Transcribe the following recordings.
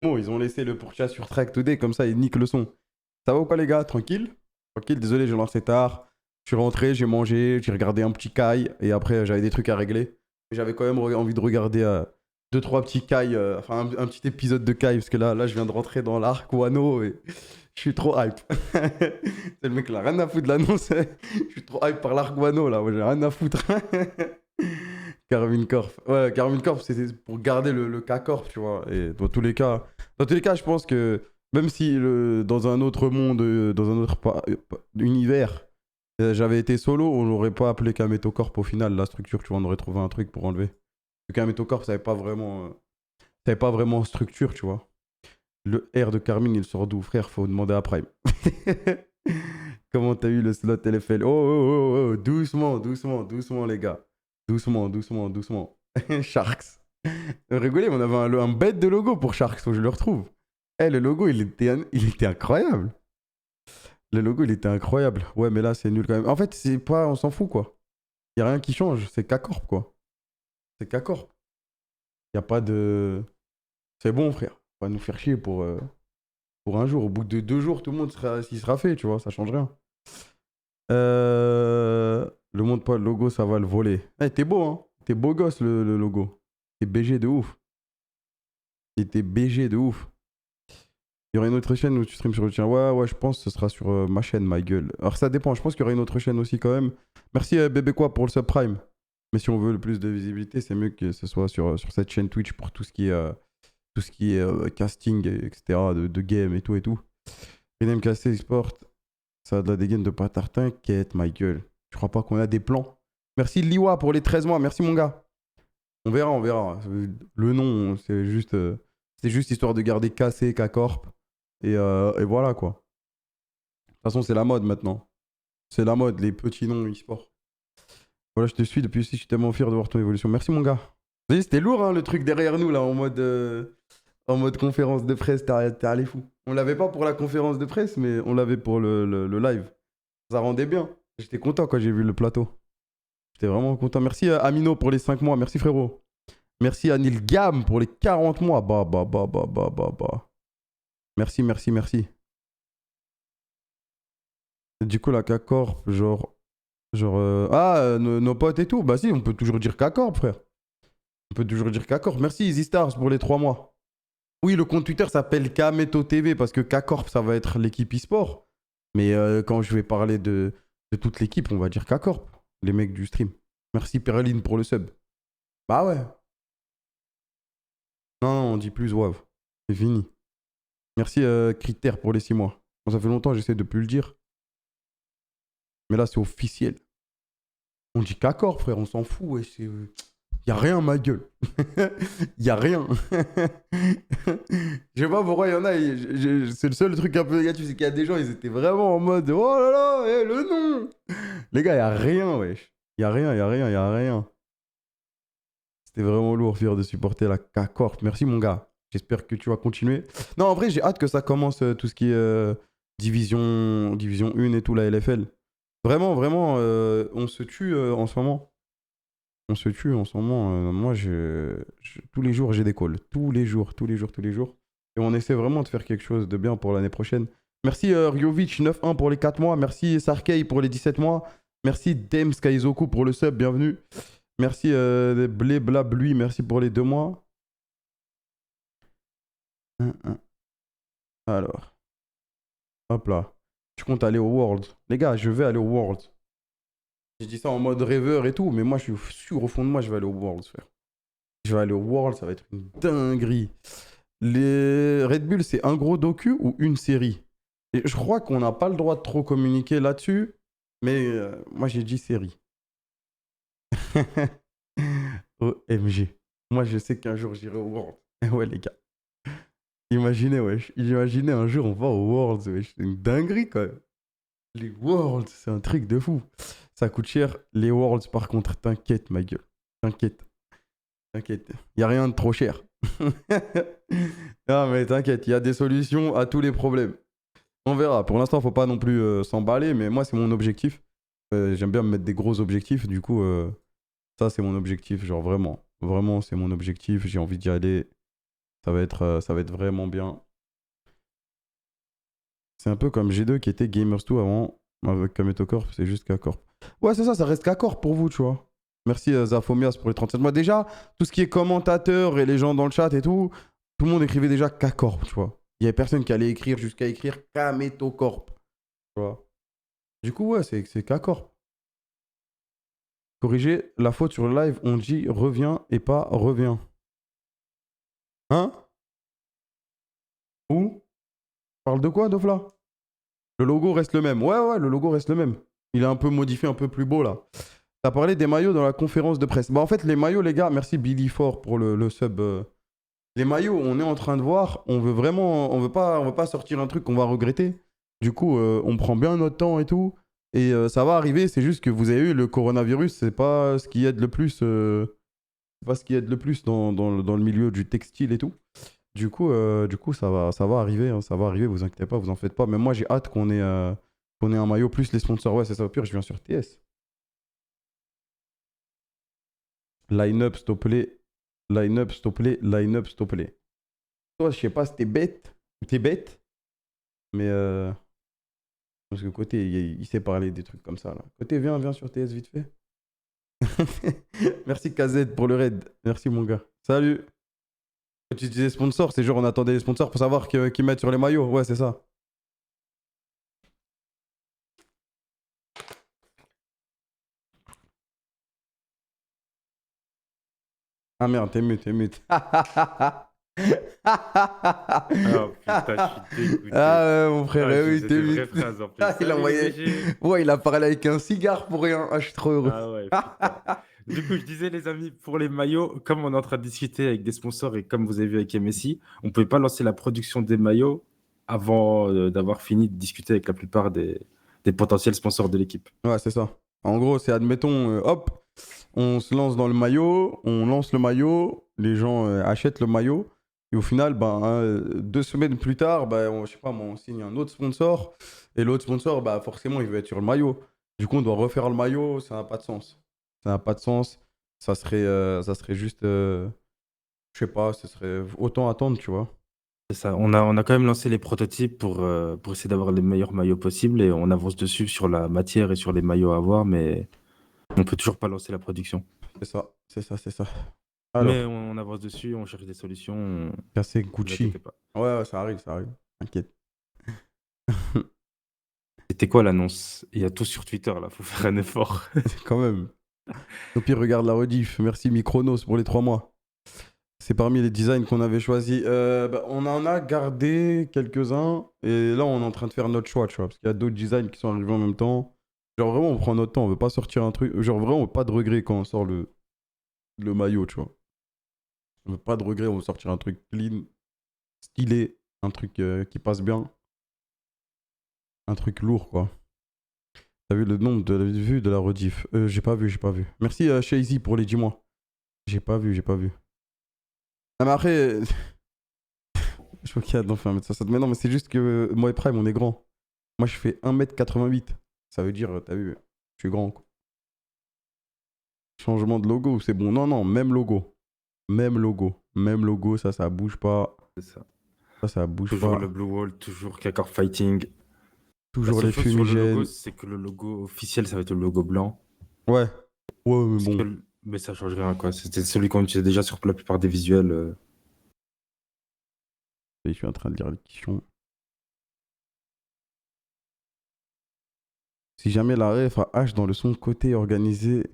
Bon, ils ont laissé le pourchasse sur Track Today, comme ça, ils niquent le son. Ça va ou quoi, les gars? Tranquille? Tranquille, désolé, j'ai lancé tard. Je suis rentré, j'ai mangé, j'ai regardé un petit Kai, et après, j'avais des trucs à régler. J'avais quand même envie de regarder deux, trois petits Kai, enfin, un petit épisode de Kai, parce que là, je viens de rentrer dans l'arc Wano, et je suis trop hype. C'est le mec, là, rien à foutre de l'annonce. Je suis trop hype par l'arc Wano, là, moi, j'ai rien à foutre. Carmine Corp. Ouais, Carmine Corp, c'est pour garder le K-Corp, tu vois. Et dans tous les cas, je pense que même si dans un autre monde, dans un autre univers, j'avais été solo, on n'aurait pas appelé Kameto Corp au final, la structure, tu vois, on aurait trouvé un truc pour enlever. Parce que Kameto Corp, ça avait pas vraiment structure, tu vois. Le R de Carmine, il sort d'où, frère? Faut demander à Prime. Comment t'as eu le slot LFL? Oh, oh, oh, oh, doucement, doucement, doucement, les gars. Doucement, doucement, doucement. Sharks. Rigolez, on avait un bête de logo pour Sharks, faut que je le retrouve. Eh, le logo, il était incroyable. Le logo, il était incroyable. Ouais, mais là, c'est nul quand même. En fait, c'est pas, on s'en fout, quoi. Y a rien qui change, c'est K-Corp, quoi. C'est K-Corp. Y a pas de... C'est bon, frère. On va nous faire chier pour un jour. Au bout de 2 jours, tout le monde s'y sera fait, tu vois, ça change rien. Le monde pas le logo, ça va le voler. Eh, t'es beau, hein. T'es beau gosse, le logo. T'es BG de ouf. Et t'es BG de ouf. Il y aura une autre chaîne où tu streams sur le tien. Ouais, ouais, je pense que ce sera sur ma chaîne, ma gueule. Alors ça dépend, je pense qu'il y aura une autre chaîne aussi quand même. Merci bébé quoi pour le subprime. Mais si on veut le plus de visibilité, c'est mieux que ce soit sur cette chaîne Twitch pour tout ce qui est casting, etc. De game et tout et tout. Renem Cassé Sport, ça a de la dégaine de patard. T'inquiète, ma gueule. Je crois pas qu'on a des plans. Merci Liwa pour les 13 mois. Merci mon gars. On verra, on verra. Le nom, c'est juste histoire de garder Cassé, K-Corp. Et voilà quoi. De toute façon, c'est la mode maintenant. C'est la mode, les petits noms e-sport. Voilà, je te suis depuis aussi, je suis tellement fier de voir ton évolution. Merci mon gars. Vous voyez, c'était lourd hein, le truc derrière nous là, en mode conférence de presse, t'es allé fou. On l'avait pas pour la conférence de presse, mais on l'avait pour le live. Ça rendait bien. J'étais content quand j'ai vu le plateau. J'étais vraiment content. Merci Amino pour les 5 mois. Merci frérot. Merci à Nilgam pour les 40 mois. Bah, bah, bah, bah, bah, bah, bah. Merci, merci, merci. Et du coup, la K-Corp, nos potes et tout. Bah si, on peut toujours dire K-Corp, frère. On peut toujours dire K-Corp. Merci Easy Stars pour les 3 mois. Oui, le compte Twitter s'appelle Kameto TV parce que K-Corp, ça va être l'équipe e-sport. Mais quand je vais parler de toute l'équipe, on va dire K-Corp. Les mecs du stream. Merci Perline pour le sub. Bah ouais. Non, non, on dit plus WAV. C'est fini. Merci Critère pour les 6 mois. Bon, ça fait longtemps, j'essaie de plus le dire. Mais là, c'est officiel. On dit K-Corp, frère, on s'en fout. Ouais, y a rien, ma gueule. Y a rien. Je sais pas pourquoi il y en a. C'est le seul truc un peu négatif, c'est qu'il y a des gens, ils étaient vraiment en mode oh là là, le nom. Les gars, y a rien, wesh. Y a rien, y a rien, y a rien. C'était vraiment lourd, fier de supporter la K-Corp. Merci, mon gars. J'espère que tu vas continuer. Non, en vrai, j'ai hâte que ça commence tout ce qui est division 1 et tout, la LFL. Vraiment, vraiment, on se tue en ce moment. On se tue en ce moment. Moi, tous les jours, j'ai des calls. Tous les jours, tous les jours, tous les jours. Et on essaie vraiment de faire quelque chose de bien pour l'année prochaine. Merci Ryovic 9-1 pour les 4 mois. Merci Sarkei pour les 17 mois. Merci Dame Skaizoku pour le sub. Bienvenue. Merci Blé Blabluy. Merci pour les 2 mois. Alors, hop là. Tu comptes aller au World. Les gars, je vais aller au World. J'ai dit ça en mode rêveur et tout, mais moi, je suis sûr au fond de moi, je vais aller au World, frère. Je vais aller au World, ça va être une dinguerie. Les Red Bull, c'est un gros docu ou une série? Et je crois qu'on n'a pas le droit de trop communiquer là-dessus, mais moi, j'ai dit série. OMG. Moi, je sais qu'un jour, j'irai au World. Ouais, les gars. Imaginez, wesh. Imaginez un jour, on va au World, wesh. C'est une dinguerie, quand même. Les Worlds, c'est un truc de fou. Ça coûte cher. Les Worlds, par contre, t'inquiète, ma gueule. T'inquiète. T'inquiète. Y a rien de trop cher. Non, mais t'inquiète, il y a des solutions à tous les problèmes. On verra. Pour l'instant, faut pas non plus s'emballer, mais moi, c'est mon objectif. J'aime bien me mettre des gros objectifs. Du coup, ça, c'est mon objectif. Genre, vraiment. Vraiment, c'est mon objectif. J'ai envie d'y aller. Ça va être vraiment bien. C'est un peu comme G2 qui était Gamers2 avant, avec Kameto Corp, c'est juste K-Corp. Ouais, c'est ça, ça reste K-Corp pour vous, tu vois. Merci Zafomias pour les 37 mois. Déjà, tout ce qui est commentateur et les gens dans le chat et tout le monde écrivait déjà K-Corp, tu vois. Il y avait personne qui allait écrire jusqu'à écrire Kameto Corp, tu vois. Du coup, ouais, c'est K-Corp. Corriger la faute sur le live, on dit reviens et pas reviens. Hein? Où? Parle de quoi, Dofla? Le logo reste le même. Ouais, ouais, le logo reste le même. Il est un peu modifié, un peu plus beau là. T'as parlé des maillots dans la conférence de presse. Bah en fait, les maillots, les gars, merci Billy Ford pour le sub. Les maillots, on est en train de voir. On veut vraiment, on veut pas sortir un truc qu'on va regretter. Du coup, on prend bien notre temps et tout. Et ça va arriver. C'est juste que vous avez eu le coronavirus. C'est pas ce qui aide le plus. C'est pas ce qui aide le plus dans le milieu du textile et tout. Du coup ça va arriver, hein, ça va arriver, vous inquiétez pas, vous en faites pas. Mais moi, j'ai hâte qu'on ait un maillot plus les sponsors. Ouais, c'est ça, au pire, je viens sur TS. Line-up, s'il te plaît. Line-up, s'il te plaît. Line-up, s'il te plaît. Toi, je sais pas si t'es bête ou t'es bête, mais parce que côté, il sait parler des trucs comme ça, là. Côté, viens sur TS vite fait. Merci KZ pour le raid. Merci, mon gars. Salut. Tu disais sponsors, c'est genre on attendait les sponsors pour savoir qu'ils mettent sur les maillots. Ouais, c'est ça. Ah merde, t'es mute, t'es mute. Oh putain, je suis dégoûté. Ah ouais, mon frère, Ah, eh je oui, faisais t'es des vraies mute. phrases en plus. Ah, il a Salut les envoyé. BG. Ouais, il a parlé avec un cigare pour rien. Ah, je suis trop heureux. Ah ouais, putain. Du coup, je disais, les amis, pour les maillots, comme on est en train de discuter avec des sponsors et comme vous avez vu avec MSI, on ne pouvait pas lancer la production des maillots avant d'avoir fini de discuter avec la plupart des potentiels sponsors de l'équipe. Ouais, c'est ça. En gros, c'est admettons, hop, on se lance dans le maillot, on lance le maillot, les gens achètent le maillot, et au final, ben, 2 semaines plus tard, ben, je sais pas, moi, on signe un autre sponsor, et l'autre sponsor, bah, forcément, il veut être sur le maillot. Du coup, on doit refaire le maillot, ça n'a pas de sens. Ça n'a pas de sens. Ça serait juste, je sais pas, ce serait autant attendre, tu vois. C'est ça. On a quand même lancé les prototypes pour essayer d'avoir les meilleurs maillots possibles et on avance dessus sur la matière et sur les maillots à avoir, mais on peut toujours pas lancer la production. C'est ça, c'est ça, c'est ça. Mais Alors, on avance dessus, on cherche des solutions. casser Ne vous Gucci. inquiétez pas. Ouais, ouais, ça arrive, ça arrive. T'inquiète. C'était quoi l'annonce? Il y a tout sur Twitter là, faut faire un effort. Quand même. Au pire, regarde la rediff. Merci Micronos pour les 3 mois. C'est parmi les designs qu'on avait choisis. Bah, on en a gardé quelques-uns. Et là, on est en train de faire notre choix, tu vois. Parce qu'il y a d'autres designs qui sont arrivés en même temps. Genre, vraiment, on prend notre temps. On veut pas sortir un truc. Genre, vraiment, on veut pas de regret quand on sort le maillot, tu vois. On veut pas de regret. On veut sortir un truc clean, stylé. Un truc qui passe bien. Un truc lourd, quoi. T'as vu le nombre de vues de la rediff? J'ai pas vu, j'ai pas vu. Merci Shazy pour les 10 mois. J'ai pas vu, j'ai pas vu. Ah, mais après, je vois qu'il y a d'enfants 1m60. Mais non, mais c'est juste que moi et Prime, on est grand. Moi, je fais 1m88. Ça veut dire, t'as vu, je suis grand, quoi. Changement de logo, c'est bon. Non, non, même logo. Même logo. Même logo, ça bouge pas. C'est ça. Ça bouge Toujours pas. le Blue Wall, toujours Kakor Fighting. La Toujours seule les chose sur le logo, fumigènes. c'est que le logo officiel, ça va être le logo blanc. Ouais. Ouais, mais bon. Mais ça change rien, quoi. C'était celui qu'on utilisait déjà sur la plupart des visuels. Je suis en train de lire les questions. Si jamais la ref a H dans le son côté organisé,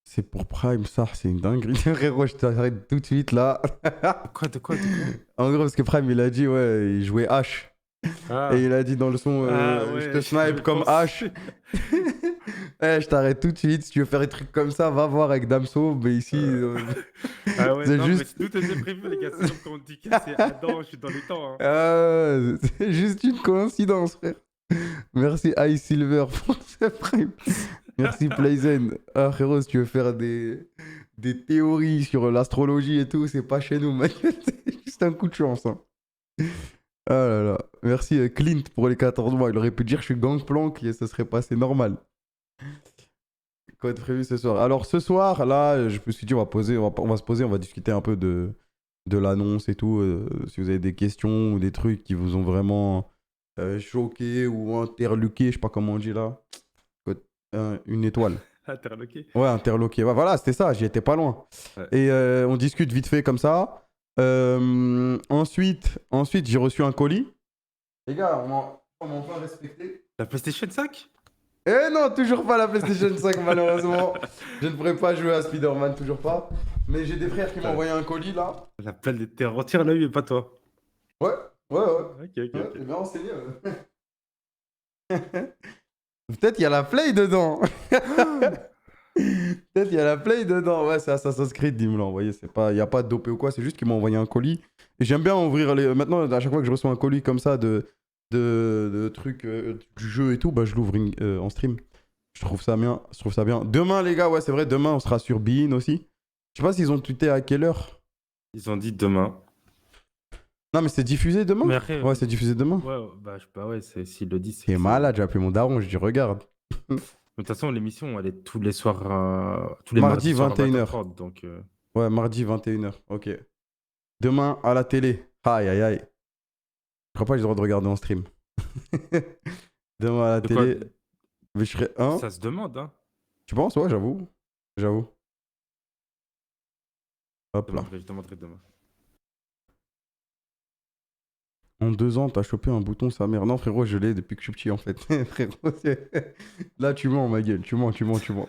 c'est pour Prime, ça, c'est une dinguerie. Frérot, je t'arrête tout de suite là. De quoi? En gros, parce que Prime, il a dit, ouais, il jouait H. Et Ah, il a dit dans le son, ah je te ouais, je snipe comme pense. H. Eh, je t'arrête tout de suite. Si tu veux faire des trucs comme ça, va voir avec Damso. Mais ici, Ah ouais, c'est non, mais juste. tout était prévu, les gars. C'est comme quand on dit que c'est Adam, je suis dans les temps. Hein. C'est juste une coïncidence, frère. Merci Ice Silver pour ce prime. Merci Playzen. Ah, frérot, si tu veux faire des théories sur l'astrologie et tout, c'est pas chez nous, mec. C'est juste un coup de chance. Hein. Ah là là. Merci Clint pour les 14 mois. Il aurait pu dire je suis gangplank et ça serait passé normal. Quoi être prévu ce soir? Alors ce soir, là, je me suis dit on va se poser, on va discuter un peu de l'annonce et tout. Si vous avez des questions ou des trucs qui vous ont vraiment choqué ou interloqué, je sais pas comment on dit là. Une étoile. Interloqué. Ouais, interloqué. Ouais, voilà, c'était ça, j'y étais pas loin. Ouais. Et on discute vite fait comme ça. Ensuite j'ai reçu un colis. Les gars, on m'a enfin respecté. La PlayStation 5? Eh non, toujours pas la PlayStation 5, malheureusement. Je ne pourrais pas jouer à Spider-Man, toujours pas. Mais j'ai des frères qui m'ont envoyé un colis là. L'appel des terres retire l'œil, mais pas toi. Ouais, ouais, ouais. Ok, ok, Ouais, ok. t'es bien renseigné. Peut-être il y a la Play dedans. Peut-être il y a la Play dedans. Ouais, c'est Assassin's Creed, il me l'a envoyé. Il n'y a pas de dopé ou quoi, c'est juste qu'ils m'ont envoyé un colis. Et j'aime bien ouvrir les. Maintenant, à chaque fois que je reçois un colis comme ça de trucs du jeu et tout, bah, je l'ouvre en stream. Je trouve ça bien. Je trouve ça bien. Demain, les gars, ouais, c'est vrai, demain, on sera sur Bein aussi. Je sais pas s'ils ont tweeté à quelle heure. Ils ont dit demain. Non, mais c'est diffusé demain. Mais après, Ouais, c'est diffusé demain. ouais, bah, je sais pas, ouais, s'ils le disent, c'est T'es que c'est. malade, j'ai appelé mon daron, je dis regarde. De toute façon, l'émission, elle est tous les soirs, tous les Mardi mardis soirs à 21h. 20h30. Donc, Ouais, mardi 21h. Ok. Demain à la télé. Aïe, aïe, aïe. Je crois pas que j'ai le droit de regarder en stream. Demain à la de quoi télé. Mais je serai un. ça se demande, hein. Tu penses? Ouais, j'avoue. J'avoue. Hop là. Je demanderai demain. En 2 ans, t'as chopé un bouton, sa mère. Non, frérot, je l'ai depuis que je suis petit, en fait. Frérot, là, tu mens, ma gueule. Tu mens, tu mens, tu mens.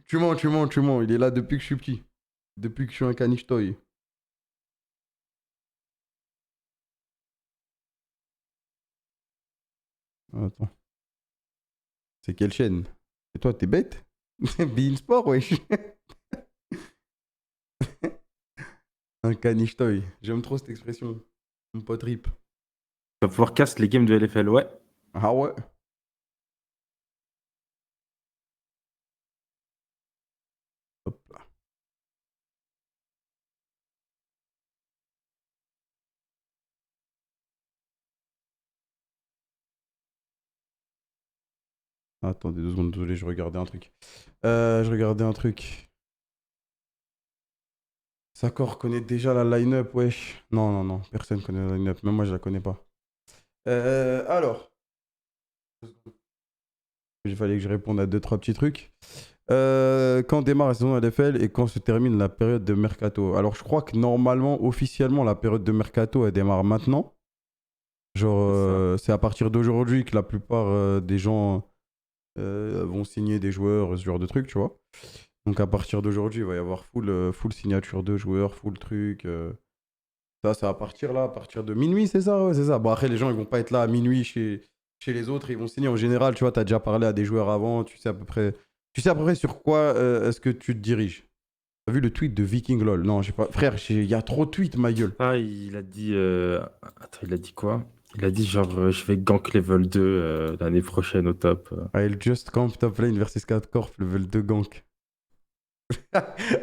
Tu mens, tu mens, tu mens. Il est là depuis que je suis petit. Depuis que je suis un caniche toy. Attends. C'est quelle chaîne? Et toi, t'es bête? Bein Sport, wesh. Un caniche toy. J'aime trop cette expression. Mon pote rip. Tu vas pouvoir casser les games de LFL, ouais. Ah ouais? Hop là. Attendez 2 secondes, désolé, je regardais un truc. Je regardais un truc. Sakor connaît déjà la line-up, wesh. Non, non, non, personne connaît la line-up. Même moi, je la connais pas. Alors, il fallait que je réponde à 2-3 petits trucs. Quand démarre la saison LFL et quand se termine la période de mercato? Alors, je crois que normalement, officiellement, la période de mercato, elle démarre maintenant. Genre, c'est à partir d'aujourd'hui que la plupart des gens vont signer des joueurs, ce genre de trucs, tu vois. Donc à partir d'aujourd'hui, il va y avoir full signature de joueurs, full truc. Ça va partir là, à partir de minuit, c'est ça? Ouais, c'est ça. Bon, après, les gens, ils vont pas être là à minuit chez les autres, ils vont signer. En général, tu vois, tu as déjà parlé à des joueurs avant, tu sais à peu près sur quoi est-ce que tu te diriges. T'as vu le tweet de Viking LOL? Non, j'ai pas. Frère, il y a trop de tweets, ma gueule. Ah, il a dit. Attends, il a dit quoi? Il a dit genre, je vais gank level 2 l'année prochaine au top. I'll just camp top lane versus 4 corp, level 2 gank.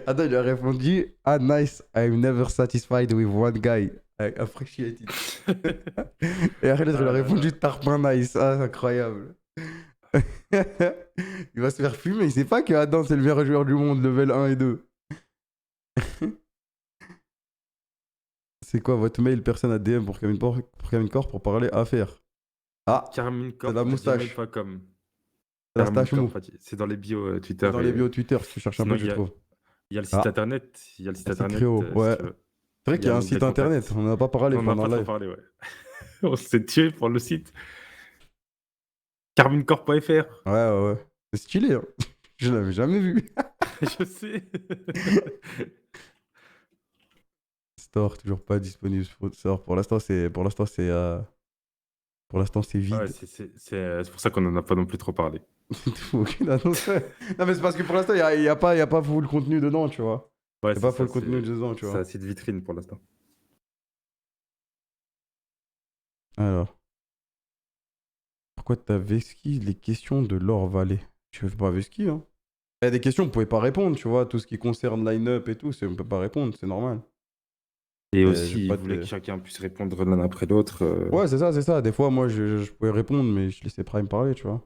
Attends, il a répondu: Ah, nice, I'm never satisfied with one guy. I appreciate it. Et après, l'autre, il a répondu: Tarpin nice. Ah, c'est incroyable. Il va se faire fumer. Il sait pas que Adam, c'est le meilleur joueur du monde, level 1 et 2. C'est quoi votre mail? Personne à DM pour Camille Corp pour parler affaires. Ah, c'est la moustache. Carminecorp@gmail.com. C'est la stache mou. C'est dans les bios Twitter. C'est dans les bios Twitter. Si tu cherches un Sinon, peu, tu trouves. il y a le site Ah, internet. Il y a le site c'est internet. Créo. Ouais. Si tu veux. C'est vrai qu'il y a un l'onglet site contact. internet. On n'en a pas parlé On n'a pendant pas le trop live. parlé, ouais. On s'est tué pour le site. Carminecorp.fr. Ouais, ouais, ouais. C'est stylé, hein. Je l'avais jamais vu. Je sais. Store, toujours pas disponible sur Store. Pour l'instant, c'est vide. Ouais, c'est pour ça qu'on n'en a pas non plus trop parlé. Aucune annonce. Non, mais c'est parce que pour l'instant, il n'y a pas full contenu dedans, tu vois. Ouais, Il n'y a pas full contenu dedans, tu C'est vois. un site vitrine pour l'instant. Alors, pourquoi t'as Veski les questions de Laure Vallée? Je fais pas Veski, hein. Il y a des questions, vous pouvez pas répondre, tu vois. Tout ce qui concerne line-up et tout, on peut pas répondre, c'est normal. Et j'ai aussi, il pas voulait de- que chacun puisse répondre l'un après l'autre. Ouais, c'est ça, c'est ça. Des fois, moi, je pouvais répondre, mais je laissais Prime parler, tu vois.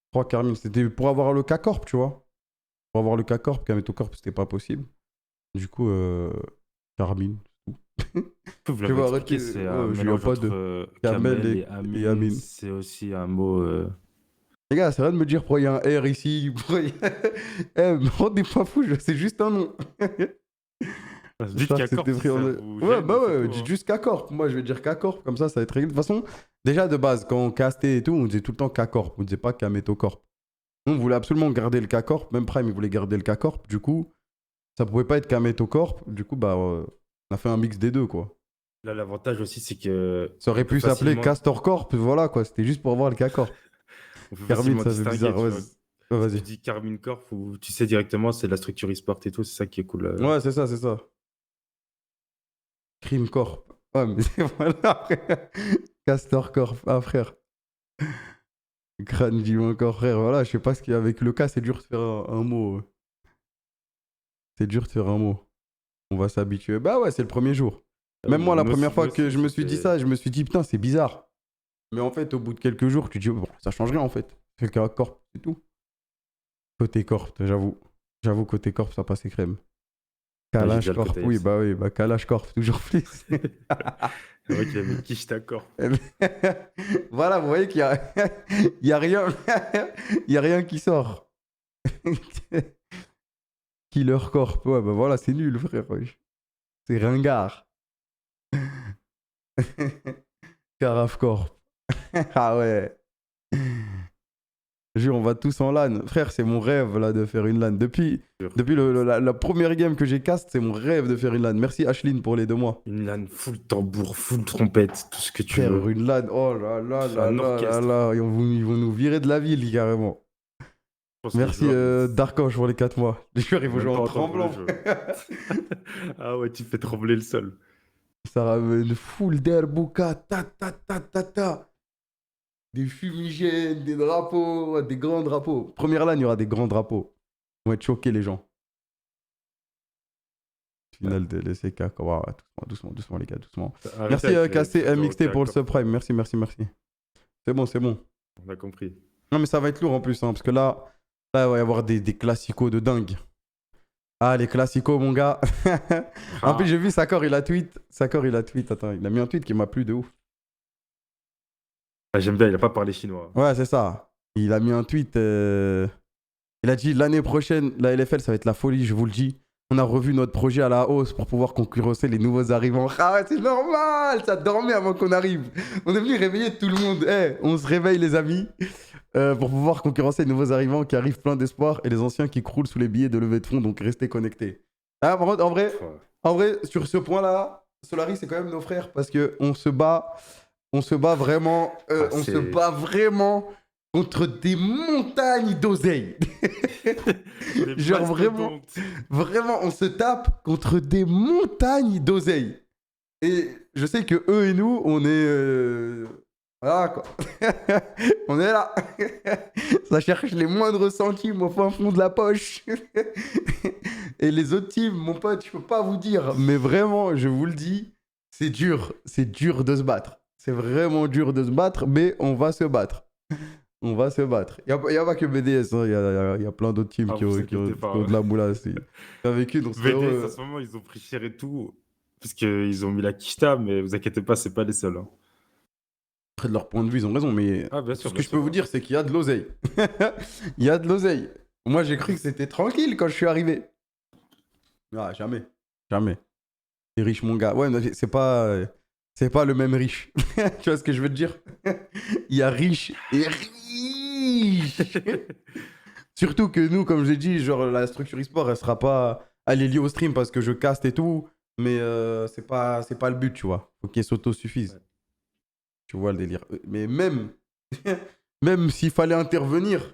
Je crois que Carmine, c'était pour avoir le K-Corp, tu vois. Pour avoir le K-Corp, Kameto Corp, c'était pas possible. Du coup, Carmine. Vous Je l'avez vais expliqué, arrêter. c'est un Je lui en mélange pas entre de Kamel Kamel et et Amine. Amine. C'est aussi un mot. Les gars, c'est rien de me dire pourquoi il y a un R ici. Eh, me rendez pas fou, c'est juste un nom. Dites J'espère que qu'accord c'était si pris en. ça vous Ouais, gêne, bah et c'est ouais, tout. dites Hein. juste qu'accord. Moi, je vais dire qu'accord, comme ça va être réglé. De toute façon, déjà de base, quand on castait et tout, on disait tout le temps qu'accord. On disait pas qu'amétocorp. On voulait absolument garder le K-Corp. Même Prime, il voulait garder le K-Corp. Du coup, ça pouvait pas être qu'amétocorp. Du coup, bah, on a fait un mix des deux, quoi. Là, l'avantage aussi, c'est que Ça aurait on peut pu s'appeler facilement, Castor Corp, voilà, quoi. C'était juste pour avoir le K-Corp. on peut Carmine, facilement ça fait distinguer, bizarre. tu Ouais, vois. ouais, Si vas-y. tu dis Carmine Corp, ou tu sais directement, c'est la structure e-sport et tout, c'est ça qui est cool. Ouais, c'est ça, c'est ça. Crime Corp. Ouais, mais voilà, frère. Castor Corp. Ah, frère. Crâne vivant encore, frère. Voilà, je sais pas ce qu'il y a avec le cas, c'est dur de faire un mot. C'est dur de faire un mot. On va s'habituer. Bah ouais, c'est le premier jour. Même moi, la première fois que je me suis dit ça, je me suis dit, putain, c'est bizarre. Mais en fait, au bout de quelques jours, tu te dis, bon, ça change rien en fait. C'est le cas Corp, c'est tout. Côté Corp, j'avoue. J'avoue, côté Corp, ça passe crème. J'ai Kalash déjà le Corp, côté oui, FC. bah oui, Kalash Corp, toujours plus. Le mec, il a mis Kishta Corp. Voilà, vous voyez qu'il y a, il y a rien, il y a rien qui sort. Killer Corp, ouais, bah voilà, c'est nul, frère. Wesh. C'est ringard. Carafe Corp. Ah ouais. Jure, on va tous en LAN. Frère, c'est mon rêve là de faire une LAN. Depuis la première game que j'ai cast, c'est mon rêve de faire une LAN. Merci Ashlyn pour les 2 mois. Une LAN full tambour, full trompette, tout ce que tu Frère, veux. une LAN, oh là là C'est là un là là orchestre. là. Ils vont nous virer de la ville carrément. Je pense que les Merci joueurs, Darkosh pour les 4 mois. Les joueurs, ils ils vont vont même jouer pas en entendre le tremblant. jeu. Ah ouais, tu fais trembler le sol. Ça ramène full d'herbouka, ta ta ta ta ta. Des fumigènes, des drapeaux, ouais, des grands drapeaux. Première LAN, il y aura des grands drapeaux. Ils vont être choqués les gens. Finale de l'SK. Wow, doucement, doucement, doucement, les gars, doucement. Arrêtez Merci avec les KC pseudo MXT pour le Corp. subprime. Merci, merci, merci. C'est bon, c'est bon. On a compris. Non, mais ça va être lourd en plus, hein, parce que là, il va y avoir des classicos de dingue. Ah, les classicos, mon gars. En plus, j'ai vu Sakor, il a tweet. Attends, il a mis un tweet qui m'a plu de ouf. Ah, j'aime bien, il a pas parlé chinois. Ouais, c'est ça. Il a mis un tweet. Il a dit l'année prochaine, la LFL, ça va être la folie, je vous le dis. On a revu notre projet à la hausse pour pouvoir concurrencer les nouveaux arrivants. Ah ouais, c'est normal, ça dormait avant qu'on arrive. On est venu réveiller tout le monde. Eh, on se réveille, les amis, pour pouvoir concurrencer les nouveaux arrivants qui arrivent plein d'espoir et les anciens qui croulent sous les billets de levée de fonds, donc restez connectés. Ah, par contre, en vrai, sur ce point-là, Solari, c'est quand même nos frères parce qu'on se bat. On se bat vraiment. On se bat vraiment contre des montagnes d'oseille. Genre vraiment, on se tape contre des montagnes d'oseille. Et je sais que eux et nous, on est... Voilà quoi. On est là. Ça cherche les moindres centimes au fin fond de la poche. Et les autres teams, mon pote, je peux pas vous dire. Mais vraiment, je vous le dis, c'est dur. C'est dur de se battre. C'est vraiment dur de se battre, mais on va se battre. On va se battre. Il n'y a pas que BDS, hein. Il y a plein d'autres teams qui ont de la moula. Avec eux, donc BDS, en ce moment, ils ont pris cher et tout, parce qu'ils ont mis la quicheta, mais vous inquiétez pas, c'est pas les seuls. Hein. Après, de leur point de vue, ils ont raison, mais bien sûr, ce que je peux vous dire, c'est qu'il y a de l'oseille. Il y a de l'oseille. Moi, j'ai cru que c'était tranquille quand je suis arrivé. Ah, jamais. Jamais. T'es riche, mon gars. Ouais, mais c'est pas le même riche. Tu vois ce que je veux te dire? Il y a riche et riche. Surtout que nous, comme j'ai dit, genre la structure e-sport, elle sera pas... Elle est liée au stream parce que je caste et tout, mais c'est pas le but, tu vois. Faut qu'il s'auto-suffise. Ouais. Tu vois le délire. Mais même, même s'il fallait intervenir,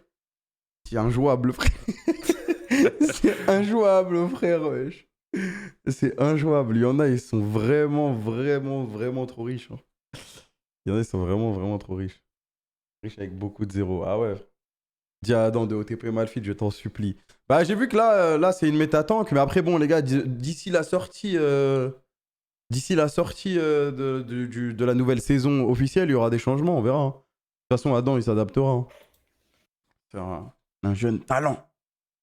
c'est injouable, frère. C'est injouable, frère, wesh. C'est injouable. Il y en a, ils sont vraiment, vraiment, vraiment trop riches. Hein. Il y en a, ils sont vraiment, vraiment trop riches. Riches avec beaucoup de zéros. Ah ouais. Dis à Adam de OTP Malfit, je t'en supplie. Bah, j'ai vu que là c'est une méta tank, mais après, bon, les gars, d'ici la sortie, de la nouvelle saison officielle, il y aura des changements, on verra. Hein. De toute façon, Adam, il s'adaptera. Hein. C'est un jeune talent.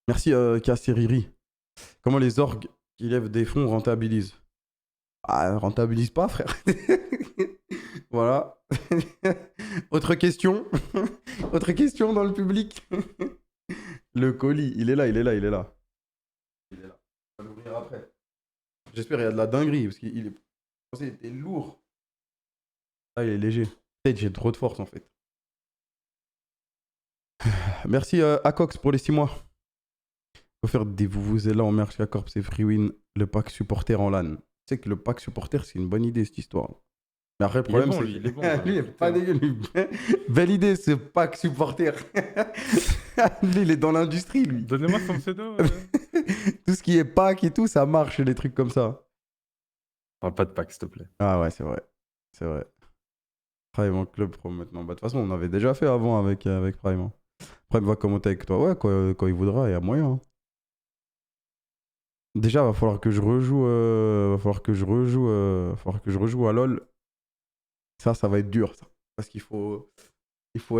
Merci, Kassiriri. Comment les orgues qui lèvent des fonds rentabilisent? Ah, rentabilise pas, frère. Voilà. Autre question. Autre question dans le public. Le colis, il est là, il est là, il est là. Il est là. On va l'ouvrir après. J'espère qu'il y a de la dinguerie parce qu'il est. Je pensais qu'il était lourd. Ah, il est léger. Peut-être j'ai trop de force en fait. Merci à Cox pour les 6 mois. Faut faire des là en merch à Corp, c'est Freewin, le pack supporter en LAN. Tu sais que le pack supporter, c'est une bonne idée cette histoire. Mais après, le Il est problème, bon, c'est lui, il est bon. que lui, il est pas dégueu. Lui. Belle idée, ce pack supporter. Lui, il est dans l'industrie, lui. Donnez-moi son pseudo. Tout ce qui est pack et tout, ça marche, les trucs comme ça. Parle pas de pack, s'il te plaît. Ah ouais, c'est vrai. C'est vrai. Prime en club pro maintenant. Bah, de toute façon, on avait déjà fait avant avec Prime. Hein. Prime va commenter avec toi. Ouais, quand il voudra, il y a moyen. Hein. Déjà, va falloir que je rejoue. Va falloir que je rejoue. Va falloir que je rejoue à LoL. Ça va être dur, ça. Parce qu'il faut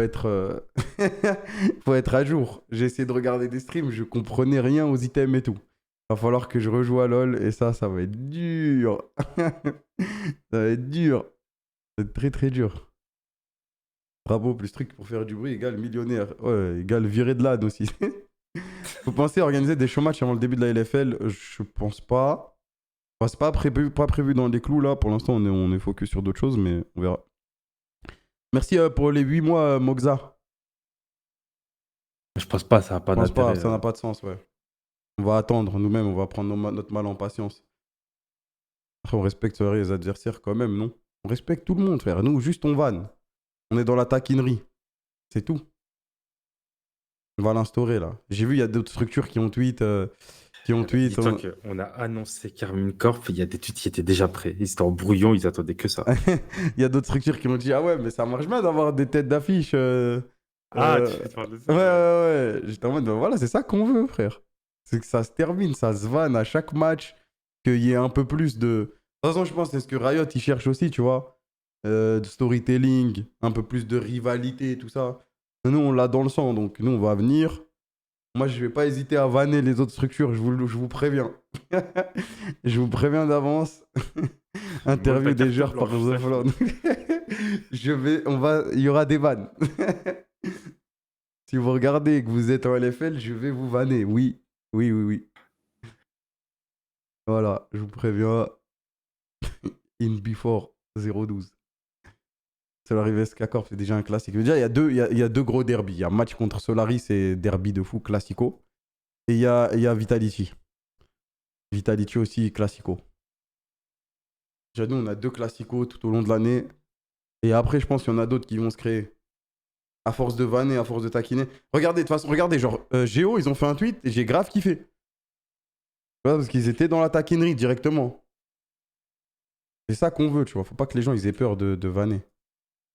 être, faut être à jour. J'ai essayé de regarder des streams, je comprenais rien aux items et tout. Va falloir que je rejoue à LoL et ça va être dur. Ça va être dur. Ça va être très très dur. Bravo, plus truc pour faire du bruit égale millionnaire. Ouais, égale viré de l'âne aussi. Vous pensez organiser des show matchs avant le début de la LFL? Je pense pas. Enfin, c'est pas prévu dans les clous là. Pour l'instant, on est focus sur d'autres choses, mais on verra. Merci pour les 8 mois, Moxa. Je pense pas, ça n'a pas Je pense pas, d'intérêt. ça n'a pas de sens, ouais. On va attendre nous-mêmes, on va prendre notre mal en patience. Après, on respecte les adversaires quand même, non? On respecte tout le monde, frère. Nous, juste on vanne. On est dans la taquinerie. C'est tout. On va l'instaurer, là. J'ai vu, il y a d'autres structures qui ont tweet. Dis-toi qu'on a annoncé Carmine Corp, il y a des tweets qui étaient déjà prêts. Ils étaient en brouillon, ils attendaient que ça. Il y a d'autres structures qui m'ont dit, ah ouais, mais ça marche bien d'avoir des têtes d'affiche. Ah, tu parles de ça. Ouais. J'étais en mode, ben voilà, c'est ça qu'on veut, frère. C'est que ça se termine, ça se vanne à chaque match, qu'il y ait un peu plus de. De toute façon, je pense que c'est ce que Riot, ils cherchent aussi, tu vois. De storytelling, un peu plus de rivalité et tout ça. Nous, on l'a dans le sang, donc nous, on va venir. Moi, je vais pas hésiter à vanner les autres structures, je vous préviens. Je vous préviens d'avance. Interview des joueurs par The Fallen. Il y aura des vannes. Si vous regardez et que vous êtes en LFL, je vais vous vanner. Oui. Voilà, je vous préviens. In before 0-12. Solaris SK Corp, c'est déjà un classique. Déjà, il y a deux gros derbys. Il y a match contre Solaris, c'est derby de fou, classico. Et il y a Vitality. Vitality aussi, classico. Déjà, nous, on a deux classicos tout au long de l'année. Et après, je pense qu'il y en a d'autres qui vont se créer. À force de vanner, à force de taquiner. Regardez, de toute façon, regardez, genre, Géo, ils ont fait un tweet et j'ai grave kiffé. Tu vois, parce qu'ils étaient dans la taquinerie directement. C'est ça qu'on veut, tu vois. Faut pas que les gens ils aient peur de vanner.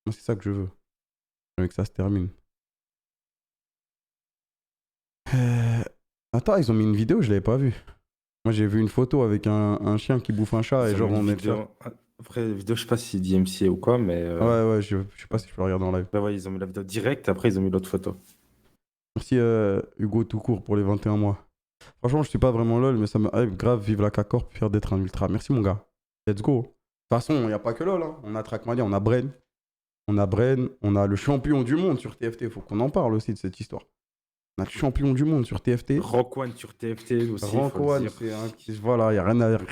Moi, c'est ça que je veux. Je veux que ça se termine. Attends, ils ont mis une vidéo, je l'avais pas vue. Moi, j'ai vu une photo avec un chien qui bouffe un chat et genre on est de faire. Après, la vidéo, je sais pas si DMCA ou quoi, mais. Ouais, je sais pas si je peux la regarder en live. Bah ouais, ils ont mis la vidéo directe, après, ils ont mis l'autre photo. Merci Hugo tout court pour les 21 mois. Franchement, je suis pas vraiment LOL, mais ça me hype grave. Vive la K-Corp, fier d'être un ultra. Merci mon gars. Let's go. De toute façon, il n'y a pas que LOL. Hein. On a Trackmania, on a Bren. On a le champion du monde sur TFT. Faut qu'on en parle aussi de cette histoire. On a le champion du monde sur TFT. Rockwan sur TFT aussi. Rockwan, c'est un. Voilà, il n'y a rien à dire.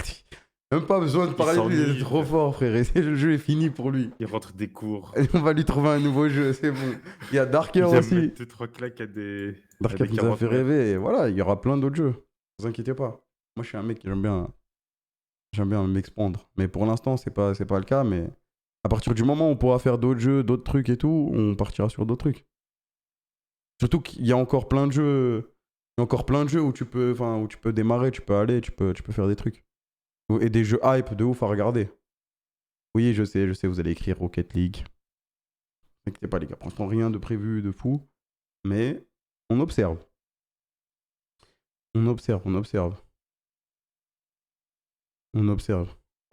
Même pas besoin de parler de lui, il est trop fort, frère. Le jeu est fini pour lui. Il rentre des cours. On va lui trouver un nouveau jeu, c'est bon. Il y a Darker aussi. 2-3 claques à des. Darker vous a fait rêver. Et voilà, il y aura plein d'autres jeux. Ne vous inquiétez pas. Moi, je suis un mec qui j'aime bien m'expandre. Mais pour l'instant, c'est pas le cas. Mais à partir du moment où on pourra faire d'autres jeux, d'autres trucs et tout, on partira sur d'autres trucs. Surtout qu'il y a encore plein de jeux. Il y a encore plein de jeux où tu peux démarrer, tu peux aller, tu peux faire des trucs. Et des jeux hype de ouf à regarder. Oui, je sais, vous allez écrire Rocket League. Ne inquiétez pas, les gars. Pour l'instant, rien de prévu de fou. Mais on observe. On observe.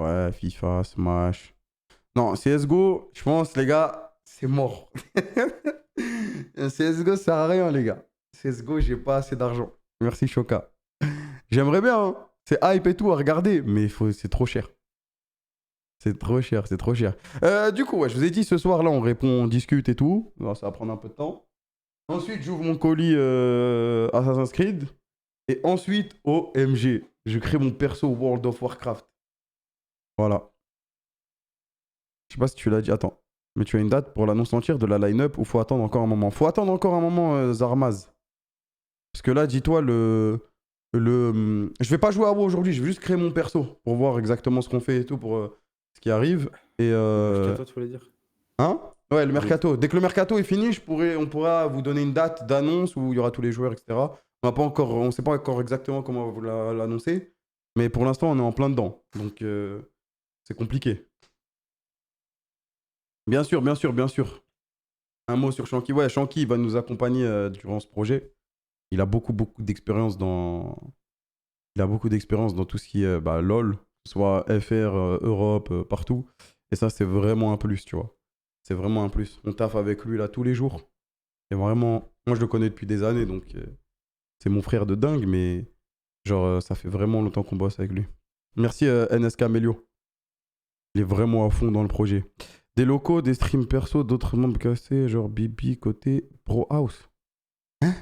Ouais, FIFA, Smash. Non, CSGO, je pense, les gars, c'est mort. CSGO, ça sert à rien, les gars. CSGO, j'ai pas assez d'argent. Merci, Choka. J'aimerais bien, hein. C'est hype et tout à regarder, mais c'est trop cher. C'est trop cher, c'est trop cher. Du coup, ouais, je vous ai dit, ce soir, là, on répond, on discute et tout. Alors, ça va prendre un peu de temps. Ensuite, j'ouvre mon colis Assassin's Creed. Et ensuite, OMG, je crée mon perso World of Warcraft. Voilà. Je sais pas si tu l'as dit. Attends. Mais tu as une date pour l'annonce entière de la line-up ou faut attendre encore un moment? Faut attendre encore un moment, Zarmaz. Parce que là, dis-toi, je vais pas jouer à WoW aujourd'hui, je vais juste créer mon perso pour voir exactement ce qu'on fait et tout pour ce qui arrive. Et Mercato, tu voulais dire? hein? Ouais, le Oui. mercato. Dès que le mercato est fini, on pourra vous donner une date d'annonce où il y aura tous les joueurs, etc. On sait pas encore exactement comment on va vous l'annoncer, mais pour l'instant, on est en plein dedans. Donc, c'est compliqué. Bien sûr, bien sûr, bien sûr. Un mot sur Shanky. Ouais, Shanky va nous accompagner durant ce projet. Il a beaucoup d'expérience dans... Il a beaucoup d'expérience dans tout ce qui est LoL, que ce soit FR, Europe, partout. Et ça, c'est vraiment un plus, tu vois. C'est vraiment un plus. On taffe avec lui là tous les jours. Et vraiment, moi je le connais depuis des années, donc c'est mon frère de dingue, mais genre ça fait vraiment longtemps qu'on bosse avec lui. Merci NSK Melio. Il est vraiment à fond dans le projet. Des locaux, des streams perso, d'autres membres cassés, genre Bibi côté Pro House. Hein?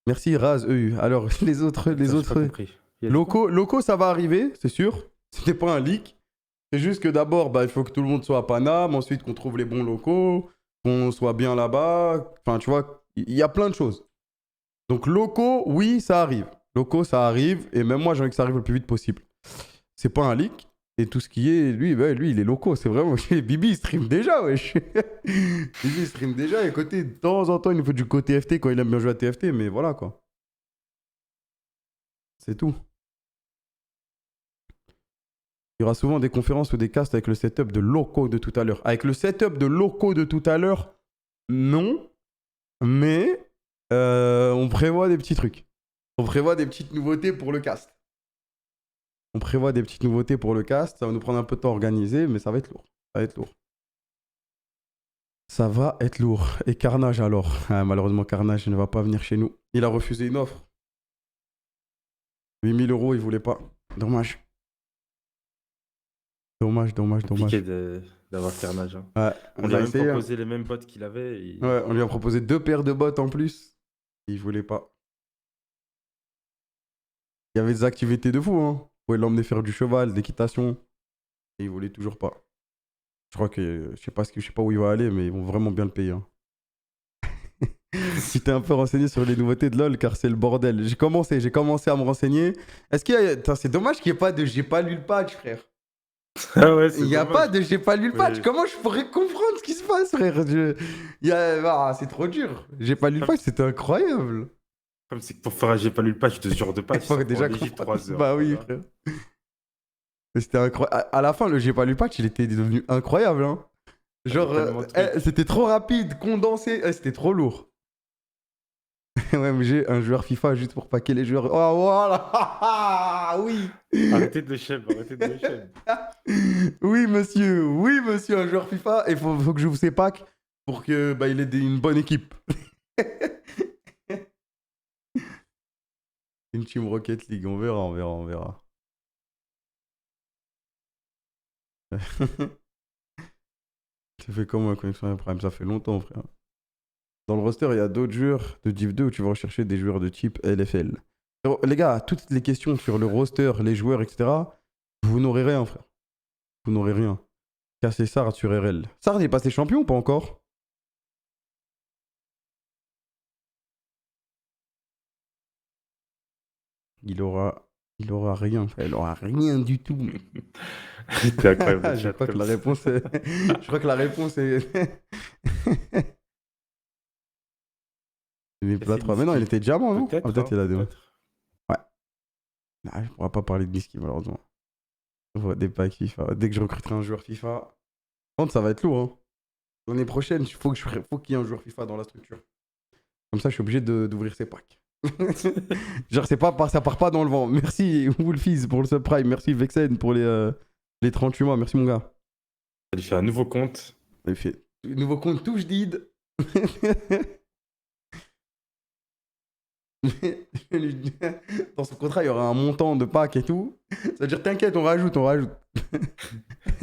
Merci Raz EU. Alors les autres, Ça, j'ai pas compris. Il a dit quoi? locaux, ça va arriver, c'est sûr. C'était pas un leak. C'est juste que d'abord, il faut que tout le monde soit à Paname, ensuite qu'on trouve les bons locaux, qu'on soit bien là-bas. Enfin, tu vois, il y a plein de choses. Donc locaux, oui, ça arrive. Locaux, ça arrive. Et même moi, j'ai envie que ça arrive le plus vite possible. C'est pas un leak. Et tout ce qui est, lui, il est locaux. C'est vraiment... Bibi, il stream déjà, wesh. Bibi, il stream déjà. Et côté, de temps en temps, il nous faut du côté TFT quand il aime bien jouer à TFT. Mais voilà, quoi. C'est tout. Il y aura souvent des conférences ou des casts avec le setup de locaux de tout à l'heure. Avec le setup de locaux de tout à l'heure, non. Mais on prévoit des petits trucs. On prévoit des petites nouveautés pour le cast. On prévoit des petites nouveautés pour le cast. Ça va nous prendre un peu de temps à organiser, mais ça va être lourd. Ça va être lourd. Ça va être lourd. Et Carnage alors. Ah, malheureusement, Carnage ne va pas venir chez nous. Il a refusé une offre. 8000 euros, il voulait pas. Dommage. Dommage. Compliqué d'avoir Carnage. Hein. Ouais, On lui a même essayé. proposé les mêmes potes qu'il avait. Et... Ouais, on lui a proposé 2 paires de bottes en plus. Il voulait pas. Il y avait des activités de fou, hein. Vous pouvez l'emmener faire du cheval, de l'équitation. Et il voulait toujours pas. Je crois que je sais pas où il va aller, mais ils vont vraiment bien le payer. Hein. Tu t'es un peu renseigné sur les nouveautés de LoL car c'est le bordel. J'ai commencé à me renseigner. Est-ce qu'il y a... Putain, c'est dommage qu'il n'y ait pas de j'ai pas lu le patch, frère. Ah ouais, c'est Il n'y a dommage. pas de j'ai pas lu le patch. Mais- Comment je pourrais comprendre ce qui se passe, frère? C'est trop dur. J'ai pas lu le patch, c'était incroyable. Comme c'est que pour faire un j'ai pas lu le patch de ce genre de patch, Il faut ça déjà prend léger comprendre. 3 heures. Bah oui, Voilà. frère. C'était incroyable. À la fin, le j'ai pas lu le patch, il était devenu incroyable. Hein. Genre, tellement de trucs. c'était trop rapide, condensé. C'était trop lourd. Ouais, mais j'ai un joueur FIFA juste pour paquer les joueurs. Oh, voilà. Oui. Arrêtez de le shame, arrêtez de le shame. Oui, monsieur, un joueur FIFA. Et faut que j'ouvre ses packs pour que il ait une bonne équipe. Une Team Rocket League, on verra. Ça fait comment la connexion à Prime? Ça fait longtemps, frère. Dans le roster, il y a d'autres joueurs de Div 2 où tu vas rechercher des joueurs de type LFL. Alors, les gars, toutes les questions sur le roster, les joueurs, etc., vous n'aurez rien, frère. Vous n'aurez rien. Casser Sard sur RL. Sard est passé champion ou pas encore? Il aura rien, frère. Il aura rien du tout. C'était incroyable. le Je chat crois que comme la ça. réponse est... Je crois que la réponse est... Mais plat 3. Mais non, il était diamant, non? Peut-être. Peut-être il a des... Peut-être. Ouais. Ah, je pourrais pas parler de Niski, malheureusement. On voit des packs FIFA. Dès que je recruterai un joueur FIFA... Par contre, ça va être lourd, hein. L'année prochaine, faut qu'il y ait un joueur FIFA dans la structure. Comme ça, je suis obligé d'ouvrir ses packs. Genre, ça part pas dans le vent. Merci Wolfies pour le subprime. Merci Vexen pour les 38 mois. Merci mon gars. Il fait un nouveau compte. Il fait nouveau compte touche did. Je lui dis, dans son contrat, il y aura un montant de pack et tout. Ça veut dire, t'inquiète, on rajoute, on rajoute.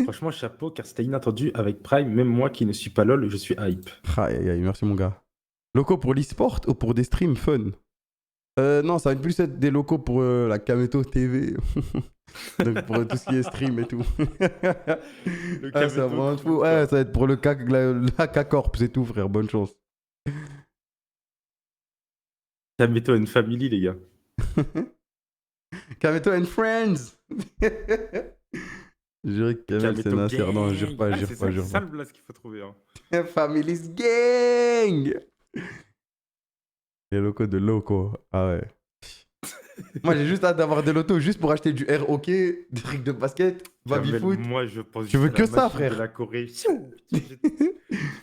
Franchement, chapeau, car c'était inattendu avec Prime. Même moi qui ne suis pas LoL, je suis hype. Aïe, aïe, aïe, merci mon gars. Locaux pour l'e-sport ou pour des streams fun? Non, ça va plus être des locaux pour la Kameto TV. Donc pour tout ce qui est stream et tout. Le Ah, ça va Kameto vraiment être Crew, fou. quoi. Ouais, ça va être pour le la K-Corp, c'est tout, frère. Bonne chance. Kameto and Family, les gars. Kameto and Friends. Je dirais que Kamel, c'est Kameto Nasser. Non, je jure Gang. pas, je Ah, jure c'est pas, ça, je c'est jure ça pas. le blast qu'il faut trouver. Hein. Family's Gang. Les locaux de locaux. Ah ouais. Moi, j'ai juste hâte d'avoir des lotos juste pour acheter du air hockey, des trucs de basket, baby Kamel, foot. moi, je pense Tu juste veux à que la ça, machine frère? de la Corée. Je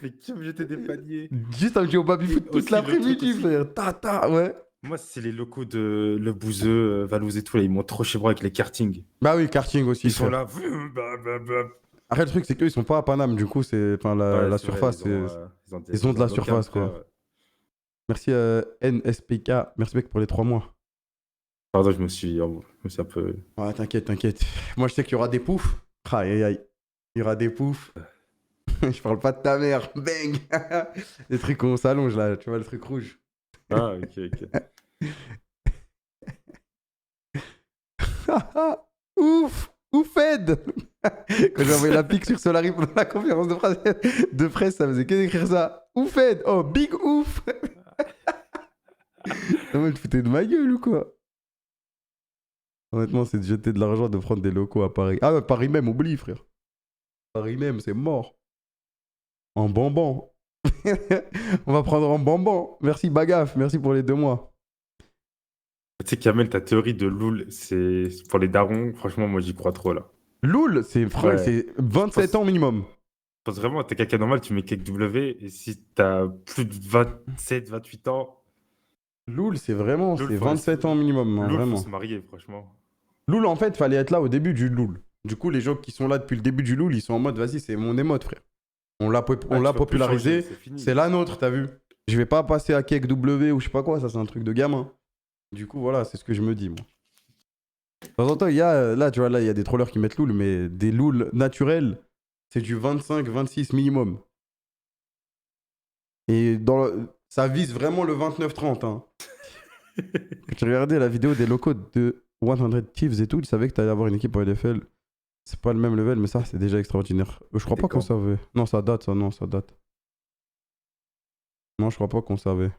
fais que me jeter des paniers. Juste à jouer au baby Et foot toute aussi, le truc l'après-midi, aussi. frère. Tata, ouais. Moi, c'est les locaux de Le Bouzeux, Valouz et tout. Là, ils montent trop chez moi avec les kartings. Bah oui, karting aussi, Ils sont frère. là. Bah, bah, bah. Après, le truc, c'est qu'eux, ils sont pas à Paname. Du coup, c'est. Enfin, Ouais, la c'est vrai, surface, c'est. Ils ont ils de ont la un local, surface, frère. quoi. Merci NSPK. Merci, mec, pour les 3 mois. Pardon, je me suis un peu. Ouais, t'inquiète, t'inquiète. Moi, je sais qu'il y aura des poufs. Aïe, aïe, aïe. Il y aura des poufs. Je parle pas de ta mère. Bang. Les trucs qu'on s'allonge, là. Tu vois, le truc rouge. Ah, ok, ok. Ouf. Oufed. Quand j'ai envoyé la pique sur Solari pendant la conférence de presse, ça faisait que d'écrire ça. Oufed. Oh, big ouf. Non, mais tu foutais de ma gueule ou quoi? Honnêtement, c'est de jeter de l'argent de prendre des locaux à Paris. Ah, Paris même, oublie, frère. Paris même, c'est mort. En bonbon. On va prendre en bonbon. Merci Bagaf, merci pour les 2 mois. Tu sais, Kamel, ta théorie de Loul, c'est pour les darons. Franchement, moi, j'y crois trop, là. Loul, c'est Ouais. c'est 27 pense- ans minimum. Je pense vraiment, t'es quelqu'un normal, tu mets Cake W. Et si t'as plus de 27, 28 ans, Loul, c'est vraiment, Loul, c'est 27 ans minimum, hein, Loul, faut vraiment. se marier, franchement. Loul, en fait, fallait être là au début du Loul. Du coup, les gens qui sont là depuis le début du Loul, ils sont en mode, vas-y, c'est mon émote, frère. On l'a Ah, tu peux plus popularisé, changer, c'est fini. c'est la nôtre, t'as vu? Je vais pas passer à Cake W ou je sais pas quoi, ça c'est un truc de gamin. Du coup, voilà, c'est ce que je me dis, moi. De temps en temps, il y a, là, tu vois, là, il y a des trollers qui mettent Loul, mais des Loul naturels, c'est du 25-26 minimum. Et ça vise vraiment le 29-30, hein. J'ai regardé la vidéo des locaux de 100 Thieves et tout, ils savaient que t'allais avoir une équipe en LFL. C'est pas le même level, mais ça, c'est déjà extraordinaire. Je crois pas qu'on savait. Non, ça date, ça, non, ça date. Non, je crois pas qu'on savait.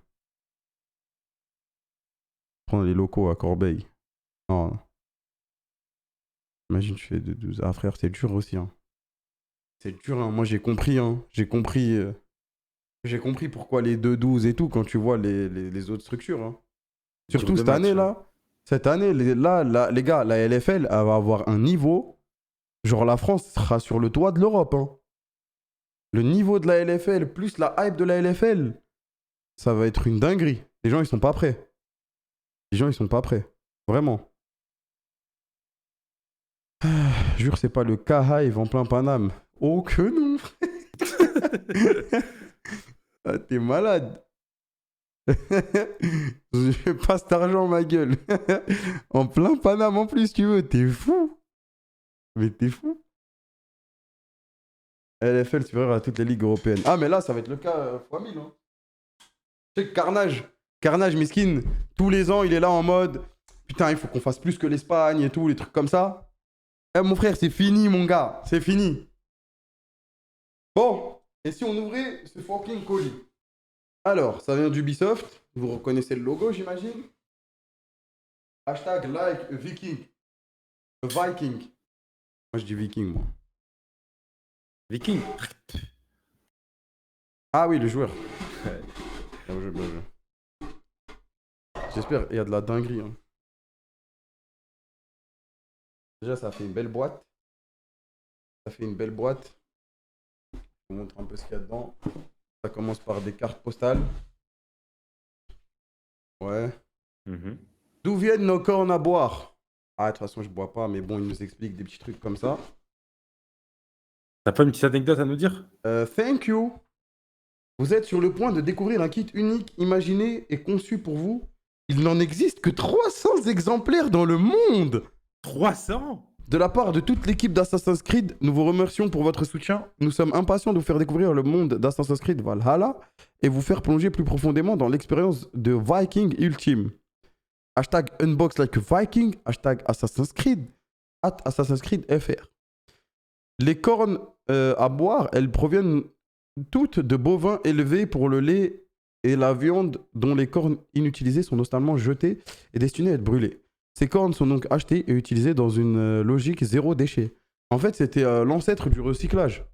Prendre les locaux à Corbeil. Non, non. Imagine, tu fais de 12. Ah, frère, c'est dur aussi, hein. C'est dur, hein. Moi, j'ai compris, hein. J'ai compris pourquoi les 2-12 et tout quand tu vois les autres structures, hein. Surtout Jour de cette match, année-là. Cette année, les gars, la LFL, elle va avoir un niveau. Genre, la France sera sur le toit de l'Europe, hein. Le niveau de la LFL plus la hype de la LFL, ça va être une dinguerie. Les gens, ils sont pas prêts. Les gens, ils sont pas prêts. Vraiment. Jure, c'est pas le K-Hive en plein Paname. Oh que non, frère. Ah, t'es malade. Je pas cet argent, ma gueule. En plein Paname en plus, tu veux. T'es fou. Mais t'es fou. LFL supérieur à toutes les ligues européennes. Ah, mais là, ça va être le cas fois 1000. Hein. Tu sais que Carnage Miskin, tous les ans, il est là en mode putain, il faut qu'on fasse plus que l'Espagne et tout, les trucs comme ça. Eh, mon frère, c'est fini, mon gars. C'est fini. Bon, et si on ouvrait ce fucking colis? Alors, ça vient d'Ubisoft. Vous reconnaissez le logo, j'imagine. Hashtag like a Viking. A Viking. Moi, je dis Viking, moi. Viking. Ah oui, le joueur. Ouais. Bien joué, bien joué. J'espère, il y a de la dinguerie. Hein. Déjà, ça fait une belle boîte. Ça fait une belle boîte. Je vous montre un peu ce qu'il y a dedans. Ça commence par des cartes postales. Ouais. Mhm. D'où viennent nos cornes à boire? Ah, de toute façon, je bois pas, mais bon, il nous explique des petits trucs comme ça. T'as pas une petite anecdote à nous dire? Thank you. Vous êtes sur le point de découvrir un kit unique, imaginé et conçu pour vous Il n'en existe que 300 exemplaires dans le monde. 300? De la part de toute l'équipe d'Assassin's Creed, nous vous remercions pour votre soutien. Nous sommes impatients de vous faire découvrir le monde d'Assassin's Creed Valhalla et vous faire plonger plus profondément dans l'expérience de Viking Ultime. Hashtag unbox like a Viking, hashtag Assassin's Creed, @Assassin's Creed FR. Les cornes à boire, elles proviennent toutes de bovins élevés pour le lait et la viande dont les cornes inutilisées sont notamment jetées et destinées à être brûlées. Ces cornes sont donc achetées et utilisées dans une logique zéro déchet. En fait, c'était l'ancêtre du recyclage.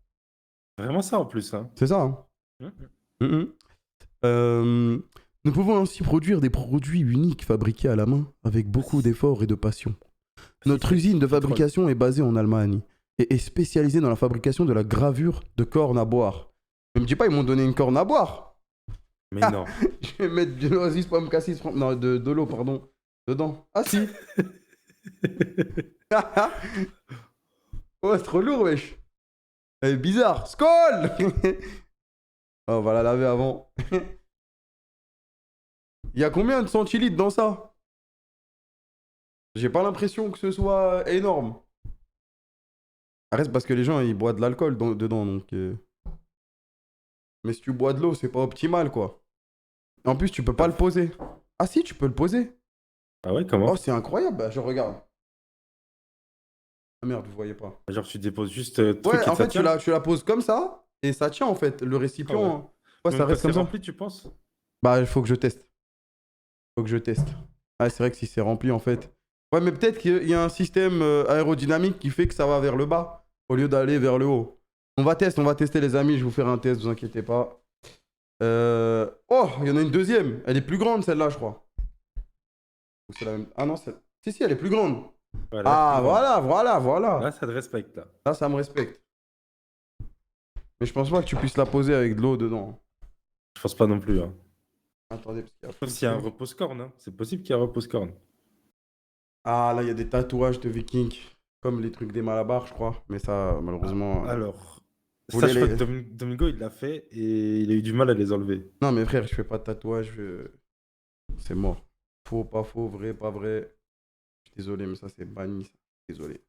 Vraiment ça en plus, hein. C'est ça, hein. Mhm. Nous pouvons ainsi produire des produits uniques fabriqués à la main avec beaucoup d'efforts et de passion. Notre usine de fabrication est basée en Allemagne et est spécialisée dans la fabrication de la gravure de cornes à boire. Ne me dis pas, ils m'ont donné une corne à boire. Mais non. Je vais mettre de l'oasis, pomme cassis, non, de l'eau, pardon, dedans. Ah si. Oh, c'est trop lourd, wesh. Elle est bizarre. Skol. Oh, on va la laver avant. Il y a combien de centilitres dans ça? J'ai pas l'impression que ce soit énorme. Reste parce que les gens ils boivent de l'alcool dedans donc. Mais si tu bois de l'eau, c'est pas optimal quoi. En plus, tu peux pas le poser. Ah si, tu peux le poser. Ah ouais, comment? Oh, c'est incroyable. Bah, je regarde. Ah merde, vous voyez pas. Genre, tu déposes juste truc Ouais, et en ça fait, tient? tu la poses comme ça et ça tient en fait. Le Ah ouais. récipient. Ouais, Même ça quand reste c'est comme ça. rempli, tu penses? Bah, il faut que je teste. Faut que je teste. Ah, c'est vrai que si c'est rempli en fait. Ouais, mais peut-être qu'il y a un système aérodynamique qui fait que ça va vers le bas au lieu d'aller vers le haut. On va tester les amis, je vais vous faire un test, vous inquiétez pas. Oh, il y en a une deuxième. Elle est plus grande celle-là, je crois. Ou c'est la même. Ah non, si, elle est plus grande. Ouais, là, Ah, plus grande. voilà. Là, ça te respecte, là. Là, ça me respecte. Mais je pense pas que tu puisses la poser avec de l'eau dedans. Je pense pas non plus, hein. Attendez, parce qu'il y a Sauf full s'il y a un truc. repose-corne, hein. C'est possible qu'il y ait un repose-corne. Ah, là, il y a des tatouages de vikings. Comme les trucs des Malabar, je crois. Mais ça, malheureusement. Alors, Vous ça, voulez je crois les. que Domingo, il l'a fait et il a eu du mal à les enlever. Non, mais frère, je fais pas de tatouage. C'est mort. Faux, pas faux, vrai, pas vrai. Je suis désolé, mais ça, c'est banni. Ça. Désolé.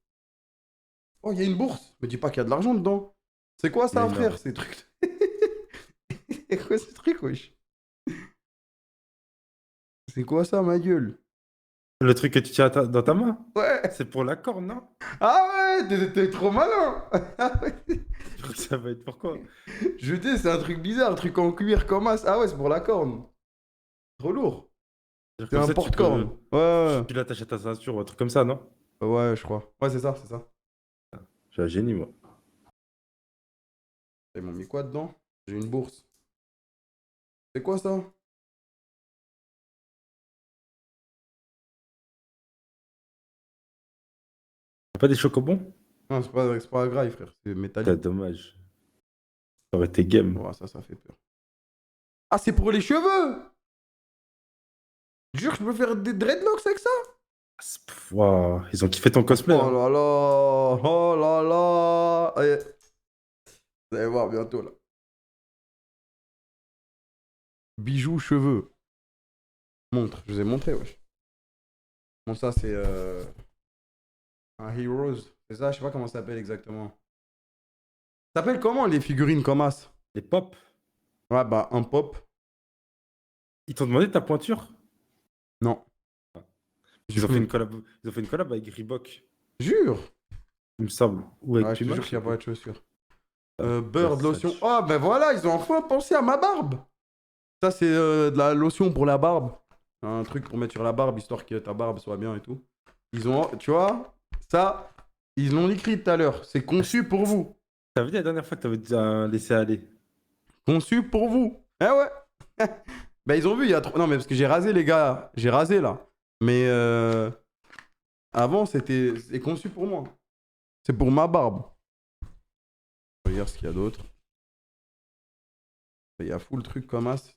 Oh, il y a une bourse. Me dis pas qu'il y a de l'argent dedans. C'est quoi ça, Mais frère, non. ces trucs? C'est quoi ce truc, wesh? C'est quoi ça, ma gueule? Le truc que tu tiens dans ta main, Ouais. c'est pour la corne, non? Ah ouais, t'es trop malin. Ah ouais. Je crois que ça va être pourquoi? Je dis, c'est un truc bizarre, un truc en cuir comme as. Ah ouais, c'est pour la corne. Trop lourd. C'est Comme un ça, tu porte-corne. peux. Ouais, Tu l'attaches à ta ceinture ou un truc comme ça, non? ouais, ouais, je crois. Ouais, c'est ça, c'est ça. Je suis un génie, moi. Ils m'ont mis quoi dedans? J'ai une bourse. C'est quoi ça? T'as pas des chocobons? Non, c'est pas grave, frère. C'est C'est métallique. dommage. Ça aurait été game. Ouais, ça fait peur. Ah, c'est pour les cheveux! Jure, je peux faire des dreadlocks avec ça? Waouh, ils ont kiffé ton cosplay, Oh hein. là là! Oh là là! Allez, vous allez voir bientôt là. Bijoux, cheveux. Montre, je vous ai montré, wesh. Bon, ça, c'est un Heroes. C'est ça, je sais pas comment ça s'appelle exactement. Ça s'appelle comment les figurines comme as? Les pop, Ouais, bah, un pop. ils t'ont demandé ta pointure? Non. Ils ont fait une collab, ils ont fait une collab avec Reebok, Jure! il me semble. Ou avec Ouais, je te Puma, jure je qu'il sais n'y a pas plus. de chaussures. Ah, Beurre de lotion. Versace. Oh, ben voilà, ils ont enfin pensé à ma barbe. Ça, c'est de la lotion pour la barbe. Un truc pour mettre sur la barbe, histoire que ta barbe soit bien et tout. Ils ont, tu vois, ça, ils l'ont écrit tout à l'heure. C'est conçu pour vous. T'avais dit la dernière fois que t'avais déjà laissé aller. Conçu pour vous. Eh ouais. Ben, ils ont vu, il y a trop. Non, mais parce que j'ai rasé, les gars. J'ai rasé, là. Mais avant, c'est conçu pour moi. C'est pour ma barbe. Regarde ce qu'il y a d'autre. Il y a full truc comme as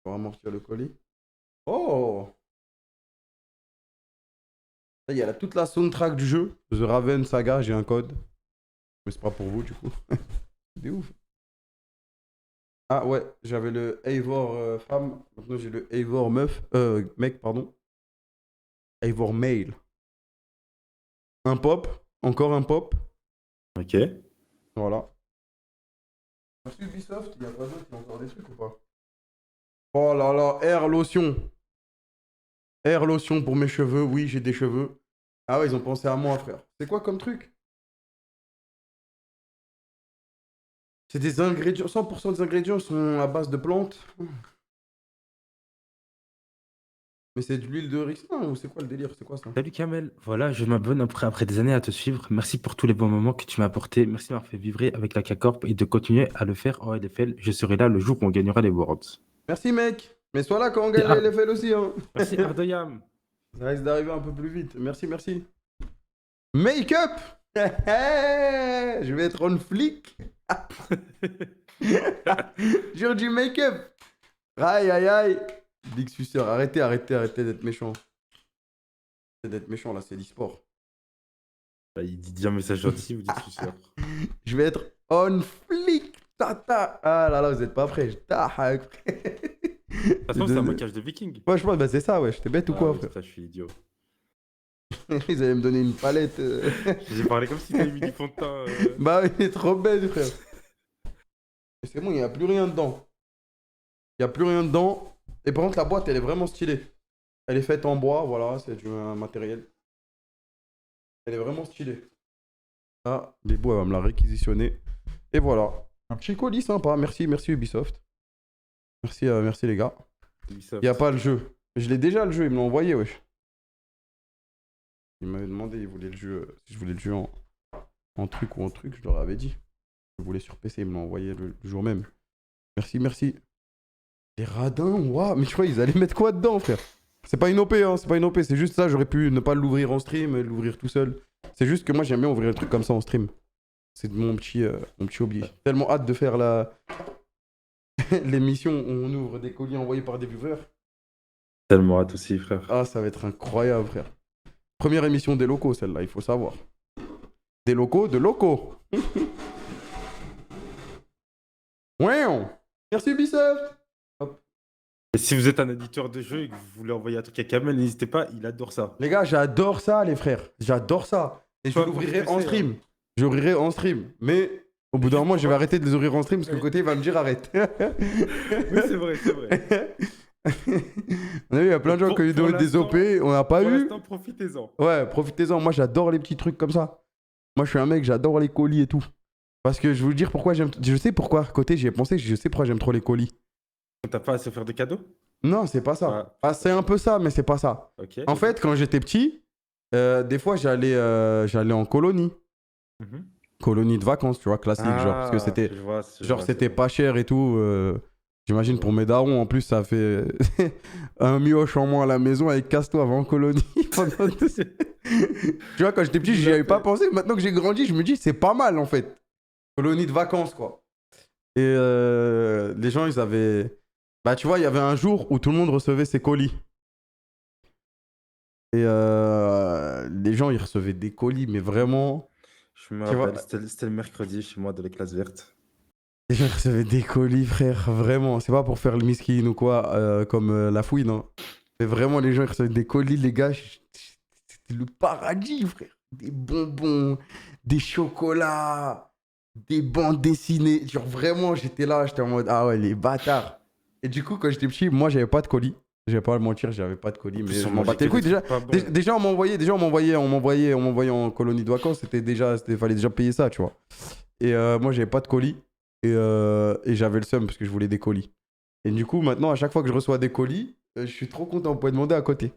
pour amortir le colis. Oh! Là, il y a toute la soundtrack du jeu. The Raven Saga, j'ai un code. Mais c'est pas pour vous, du coup. C'est ouf. Ah ouais, j'avais le Eivor femme, maintenant j'ai le Eivor meuf, mec, pardon. Eivor male. Un pop, encore un pop, Ok. voilà. Merci Ubisoft, il y a pas d'autres qui ont encore des trucs ou pas? Oh là là, Air Lotion. Air Lotion pour mes cheveux, oui, j'ai des cheveux. Ah ouais, ils ont pensé à moi, frère. C'est quoi comme truc? C'est des ingrédients, 100% des ingrédients sont à base de plantes. Mais c'est de l'huile de ricin ou c'est quoi le délire? C'est quoi ça? Salut Kamel, voilà, je m'abonne après des années à te suivre. Merci pour tous les bons moments que tu m'as apportés. Merci de m'avoir fait vibrer avec la K-Corp et de continuer à le faire en LFL. Je serai là le jour où on gagnera les Worlds. Merci mec. Mais sois là quand on Et gagne les LFL aussi, hein. Merci Ardoyam. Ça risque d'arriver un peu plus vite. Merci, merci. Make-up. Je vais être on flic. Jure du make-up. Aïe, aïe, aïe. Big suceur, arrêtez, arrêtez, arrêtez d'être méchant. Arrêtez d'être méchant là, c'est l'e-sport. Bah, il dit un message gentil, vous dites suceur. Je vais être on flic. Tata. Ah là là, vous êtes pas prêts. De toute façon, c'est un moquage de viking. Ouais, je pense, bah c'est ça, ouais. J'étais bête ou quoi, Oui, frère? ça, je suis idiot. Ils allaient me donner une palette. J'ai parlé comme si t'avais mis du fond de teint. Bah, il est trop bête, frère. Mais c'est bon, il n'y a plus rien dedans. Il n'y a plus rien dedans. Et par contre, la boîte, elle est vraiment stylée. Elle est faite en bois, voilà, c'est du matériel. Elle est vraiment stylée. Ah, Bébou, elle va me la réquisitionner. Et voilà. Un petit colis sympa. Merci, merci Ubisoft. Merci, merci les gars. Il n'y a pas le jeu. Je l'ai déjà le jeu, ils me l'ont envoyé, wesh. Ils m'avaient demandé, ils voulaient le jeu, si je voulais le jeu en truc ou en truc, je leur avais dit. Je voulais sur PC, ils me l'ont envoyé le jour même. Merci, merci. Les radins, waouh, mais tu vois, ils allaient mettre quoi dedans, frère? C'est pas une OP, hein, c'est pas une OP, c'est juste ça, j'aurais pu ne pas l'ouvrir en stream et l'ouvrir tout seul. C'est juste que moi j'aime bien ouvrir le truc comme ça en stream. C'est mon petit hobby. Tellement hâte de faire l'émission où on ouvre des colis envoyés par des viewers. Tellement hâte aussi, frère. Ah, ça va être incroyable, frère. Première émission des locaux, celle-là, il faut savoir. Des locaux, de locaux. Ouais. Merci Ubisoft. Et si vous êtes un éditeur de jeu et que vous voulez envoyer un truc à Kamel, n'hésitez pas, il adore ça. Les gars, j'adore ça, les frères. J'adore ça. Et je l'ouvrirai en stream. J'ouvrirai en stream. Mais au bout d'un moment, je vais arrêter de les ouvrir en stream parce que le côté, il va me dire arrête. Oui, c'est vrai, c'est vrai. On a vu, il y a plein de gens qui ont eu des OP, on n'a pas Pour eu. l'instant, profitez-en. Ouais, profitez-en. Moi, j'adore les petits trucs comme ça. Moi, je suis un mec, j'adore les colis et tout. Parce que je vais vous dire pourquoi j'aime. Je sais pourquoi. Côté, j'y ai pensé, je sais pourquoi j'aime trop les colis. T'as pas à se faire de cadeaux? Non, c'est pas ça. Ah, Ah, c'est un peu ça, mais c'est pas ça. ok. En fait, quand j'étais petit, des fois, j'allais en colonie. Mhm. Colonie de vacances, tu vois, classique. Genre, parce que c'était. Je vois, Genre, c'était c'est pas cher et tout. J'imagine pour mes darons, en plus, ça fait un mioche en moins à la maison avec casse-toi, va en colonie. Tu vois, quand j'étais petit, j'y avais pas pensé. Maintenant que j'ai grandi, je me dis, c'est pas mal en fait. Colonie de vacances, quoi. Et les gens, ils avaient. Bah, tu vois, il y avait un jour où tout le monde recevait ses colis. Et les gens, ils recevaient des colis, mais vraiment. Je me Tu vois, rappelle, c'était le mercredi chez moi de la classe verte. les gens, ils recevaient des colis, frère, vraiment. C'est pas pour faire le miskin ou quoi, comme la fouine, hein. Mais vraiment, les gens, ils recevaient des colis, les gars. C'était le paradis, frère. Des bonbons, des chocolats, des bandes dessinées. Genre, vraiment, j'étais là, j'étais en mode, ah ouais, les bâtards. Et du coup, quand j'étais petit, moi, j'avais pas de colis. Je vais pas le mentir, j'avais pas de colis, mais je m'en battais les couilles. Déjà, on m'envoyait en colonie de vacances. Fallait déjà payer ça, tu vois. Et moi, j'avais pas de colis. Et j'avais le seum parce que je voulais des colis. Et du coup, maintenant, à chaque fois que je reçois des colis, je suis trop content. Vous pouvez demander à côté.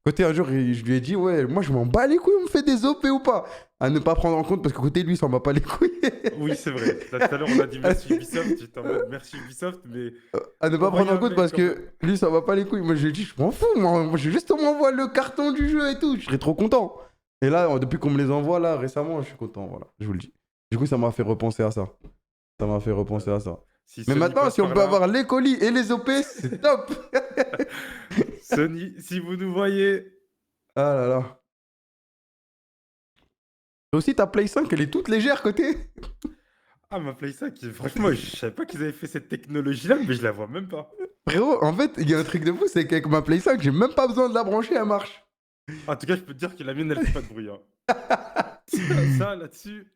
Côté, un jour, je lui ai dit, ouais, moi, je m'en bats les couilles, on me fait des OP ou pas? À ne pas prendre en compte parce que côté, lui, il s'en bat pas les couilles. Oui, c'est vrai. Là, tout à l'heure, on a dit merci Ubisoft. J'étais en mode merci Ubisoft, mais. À ne pas prendre en compte parce que lui, ça va pas les couilles. Moi, je lui ai dit, je m'en fous, moi, je juste on m'envoie le carton du jeu et tout. Je serais trop content. Et là, depuis qu'on me les envoie, là, récemment, je suis content, voilà, je vous le dis. Du coup, ça m'a fait repenser à ça. Ça m'a fait repenser à ça. Si Mais Sony maintenant, passe si on par peut là- avoir les colis et les OP, c'est top. Sony, si vous nous voyez. Ah là là. Et aussi, ta Play 5, elle est toute légère côté. Ah, ma Play 5, franchement, je savais pas qu'ils avaient fait cette technologie-là, mais je la vois même pas. Frérot, en fait, il y a un truc de fou, c'est qu'avec ma Play 5, j'ai même pas besoin de la brancher, elle marche. En tout cas, je peux te dire que la mienne, elle fait pas de bruit, hein. Ça, là-dessus.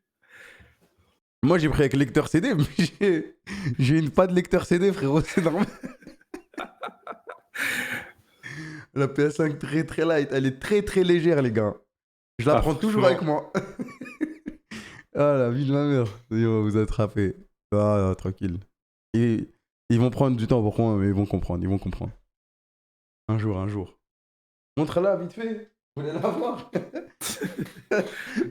Moi, j'ai pris avec lecteur CD, mais j'ai pas de lecteur CD, frérot, c'est normal. La PS5 très très light, elle est très très légère, les gars. Je la Ah, prends toujours avec franchement. moi. Ah, la vie de ma mère. Ils vont vous attraper. Ah, tranquille. Et ils vont prendre du temps pour moi, mais ils vont comprendre, ils vont comprendre. Un jour, un jour. Montre-la vite fait. Vous voulez la voir? Bah,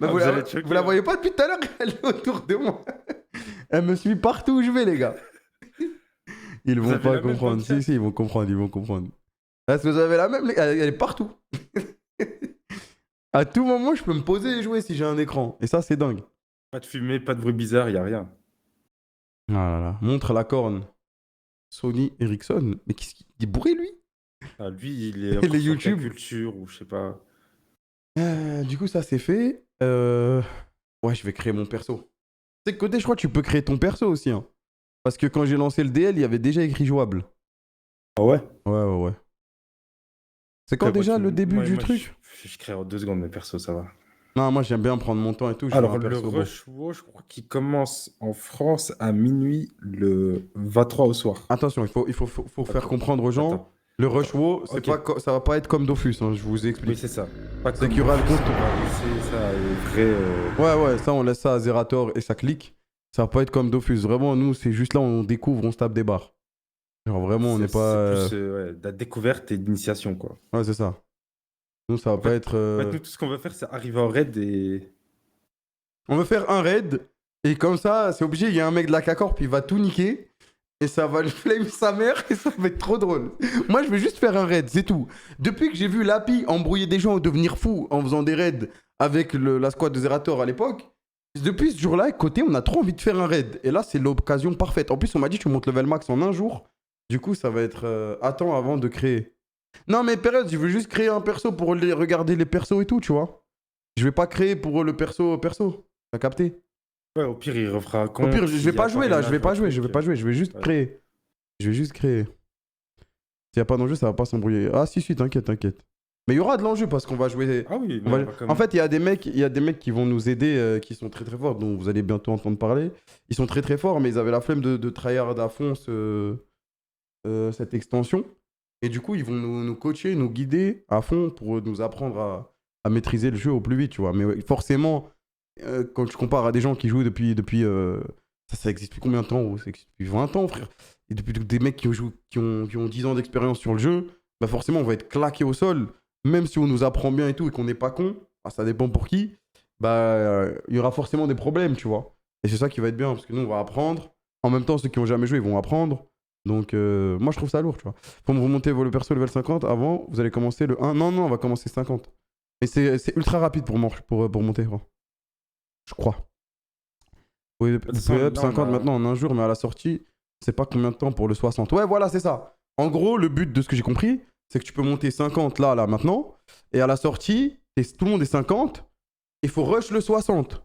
Ah, vous allez être vous choqués, la hein. voyez pas depuis tout à l'heure? Elle est autour de moi. Elle me suit partout où je vais, les gars. Ils Vous vont avez pas la même dans le comprendre. chat. Si, si, ils vont comprendre, ils vont comprendre. Est-ce que vous avez la même? Elle est partout. À tout moment, je peux me poser et jouer si j'ai un écran. Et ça, c'est dingue. Pas de fumée, pas de bruit bizarre, y a rien. Ah là là. Montre la corne. Sony Ericsson. Mais qu'est-ce qu'il est bourré, lui? Ah, lui, il est Et les encore sur YouTube. culture ou je sais pas. Du coup, ça, c'est fait. Ouais, je vais créer mon perso. C'est que côté, je crois que tu peux créer ton perso aussi. Hein. Parce que quand j'ai lancé le DL, il y avait déjà écrit jouable. Ah ouais? Ouais, ouais, ouais. C'est quand Après, moi, déjà le début du moi, truc? je crée en 2 secondes mes persos, ça va. Non, moi, j'aime bien prendre mon temps et tout. Je fais un Alors, le perso beau. Rush WoW, je crois qu'il commence en France à minuit le 23 au soir. Attention, faut faire Attends, comprendre aux gens. attends, Le Rush attends. WoW, Ok, ça va pas être comme Dofus, hein, je vous oui, explique. c'est ça. Pas C'est comme qu'il y aura le Dofus, compte. on va laisser ça vrai. Ouais, ouais, ça, on laisse ça à Zerator et ça clique. Ça va pas être comme Dofus. Vraiment, nous, c'est juste là, on découvre, on se tape des barres. Genre, vraiment, on n'est pas. C'est plus ouais, de la découverte et d'initiation, quoi. Ouais, c'est ça. Nous, ça va En pas fait, être. nous, tout ce qu'on va faire, c'est arriver en raid et. On veut faire un raid, et comme ça, c'est obligé, il y a un mec de la K-Corp, il va tout niquer, et ça va le flame sa mère, et ça va être trop drôle. Moi, je veux juste faire un raid, c'est tout. Depuis que j'ai vu Lapi embrouiller des gens et devenir fou en faisant des raids avec la squad de Zerator à l'époque, depuis ce jour-là, côté, on a trop envie de faire un raid. Et là, c'est l'occasion parfaite. En plus, on m'a dit, tu montes level max en un jour. Du coup, ça va être. Attends avant de créer. Non, mais période, je veux juste créer un perso pour regarder les persos et tout, tu vois. Je vais pas créer pour le perso. T'as capté? Ouais, au pire, il refera un Au pire, compte. je vais s'il y a pas jouer là, je vais parrainage, un pas jouer, je truc. vais pas jouer, je vais juste Ouais. créer. Je vais juste créer. S'il y a pas d'enjeu, ça va pas s'embrouiller. Ah si, si, t'inquiète, t'inquiète. Mais il y aura de l'enjeu parce qu'on va jouer. Ah oui, on mais va- on va quand En même. fait, il y a des mecs qui vont nous aider, qui sont très très forts, dont vous allez bientôt entendre parler. Ils sont très très forts, mais ils avaient la flemme de tryhard à fond cette extension. Et du coup, ils vont nous coacher, nous guider à fond pour nous apprendre à maîtriser le jeu au plus vite, tu vois. Mais ouais, forcément, quand je compare à des gens qui jouent depuis ça existe depuis combien de temps? Ça existe depuis 20 ans, frère. Et depuis des mecs qui ont 10 ans d'expérience sur le jeu, bah forcément, on va être claqué au sol. Même si on nous apprend bien et tout et qu'on n'est pas con, bah, ça dépend pour qui, bah il y aura forcément des problèmes, tu vois. Et c'est ça qui va être bien, parce que nous, on va apprendre. En même temps, ceux qui ont jamais joué, ils vont apprendre. Donc, moi, je trouve ça lourd, tu vois. Pour vous monter le perso level 50, avant, vous allez commencer le 1. Non, non, on va commencer 50. Et c'est ultra rapide pour monter, quoi. Je crois. Vous De toute façon, pouvez up là, on 50 a. maintenant en un jour, mais à la sortie, c'est pas combien de temps pour le 60. Ouais, voilà, c'est ça. En gros, le but de ce que j'ai compris, c'est que tu peux monter 50 là, maintenant, et à la sortie, tout le monde est 50, il faut rush le 60.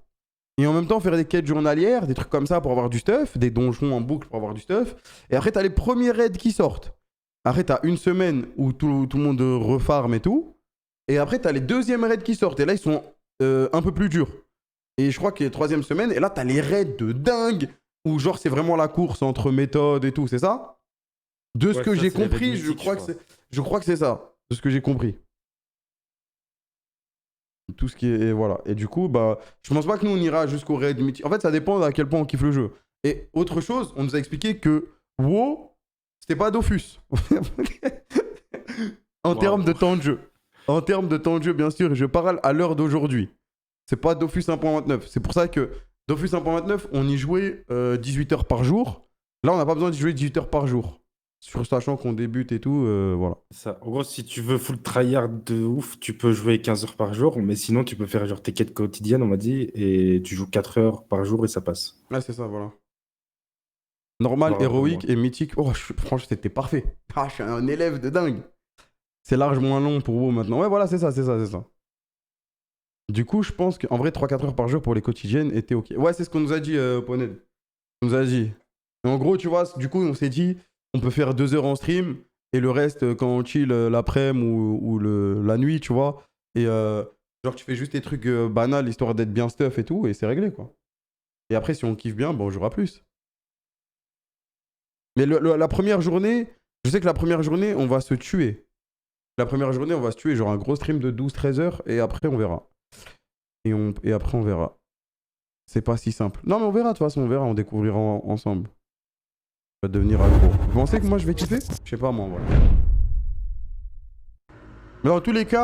Et en même temps, faire des quêtes journalières, des trucs comme ça pour avoir du stuff, des donjons en boucle pour avoir du stuff. Et après, t'as les premiers raids qui sortent. Après, t'as une semaine où tout le monde refarm et tout. Et après, t'as les deuxièmes raids qui sortent. Et là, ils sont un peu plus durs. Et je crois qu'il y a la troisième semaine. Et là, t'as les raids de dingue. Où genre, c'est vraiment la course entre méthodes et tout. C'est ça? De ce Ouais, que ça, j'ai c'est les raids compris, mythiques, je crois. je crois que c'est ça. De ce que j'ai compris. Tout ce qui est. Et voilà. Et du coup, bah, je pense pas que nous, on ira jusqu'au raid mythique. En fait, ça dépend à quel point on kiffe le jeu. Et autre chose, on nous a expliqué que WoW, c'était pas Dofus. En termes de Waouh. temps de jeu. En termes de temps de jeu, bien sûr, je parle à l'heure d'aujourd'hui. C'est pas Dofus 1.29. C'est pour ça que Dofus 1.29, on y jouait 18 heures par jour. Là, on n'a pas besoin d'y jouer 18 heures par jour. Sachant qu'on débute et tout, voilà. Ça. En gros, si tu veux full tryhard de ouf, tu peux jouer 15 heures par jour, mais sinon, tu peux faire genre tes quêtes quotidiennes, on m'a dit, et tu joues 4 heures par jour et ça passe. Ouais, c'est ça, voilà. Normal, Genre un peu héroïque moins. et mythique. Oh, franchement, c'était parfait. Ah, je suis un élève de dingue. C'est large moins long pour vous maintenant. Ouais, voilà, c'est ça, c'est ça, c'est ça. Du coup, je pense qu'en vrai, 3-4 heures par jour pour les quotidiennes était ok. Ouais, c'est ce qu'on nous a dit, Poned. On nous a dit. Et en gros, tu vois, du coup, on s'est dit, on peut faire 2 heures en stream et le reste, quand on chill l'après-midi ou la nuit, tu vois. Et genre, tu fais juste des trucs banals histoire d'être bien stuff et tout, et c'est réglé, quoi. Et après, si on kiffe bien, bon, on jouera plus. Mais la première journée, je sais que la première journée, on va se tuer. La première journée, on va se tuer, genre un gros stream de 12-13 heures, et après, on verra. Et après, on verra. C'est pas si simple. Non, mais on verra, de toute façon, on verra, on découvrira ensemble. Ça va devenir accro. Vous pensez que moi, je vais kiffer? Je sais pas, moi, voilà. Mais dans tous les cas,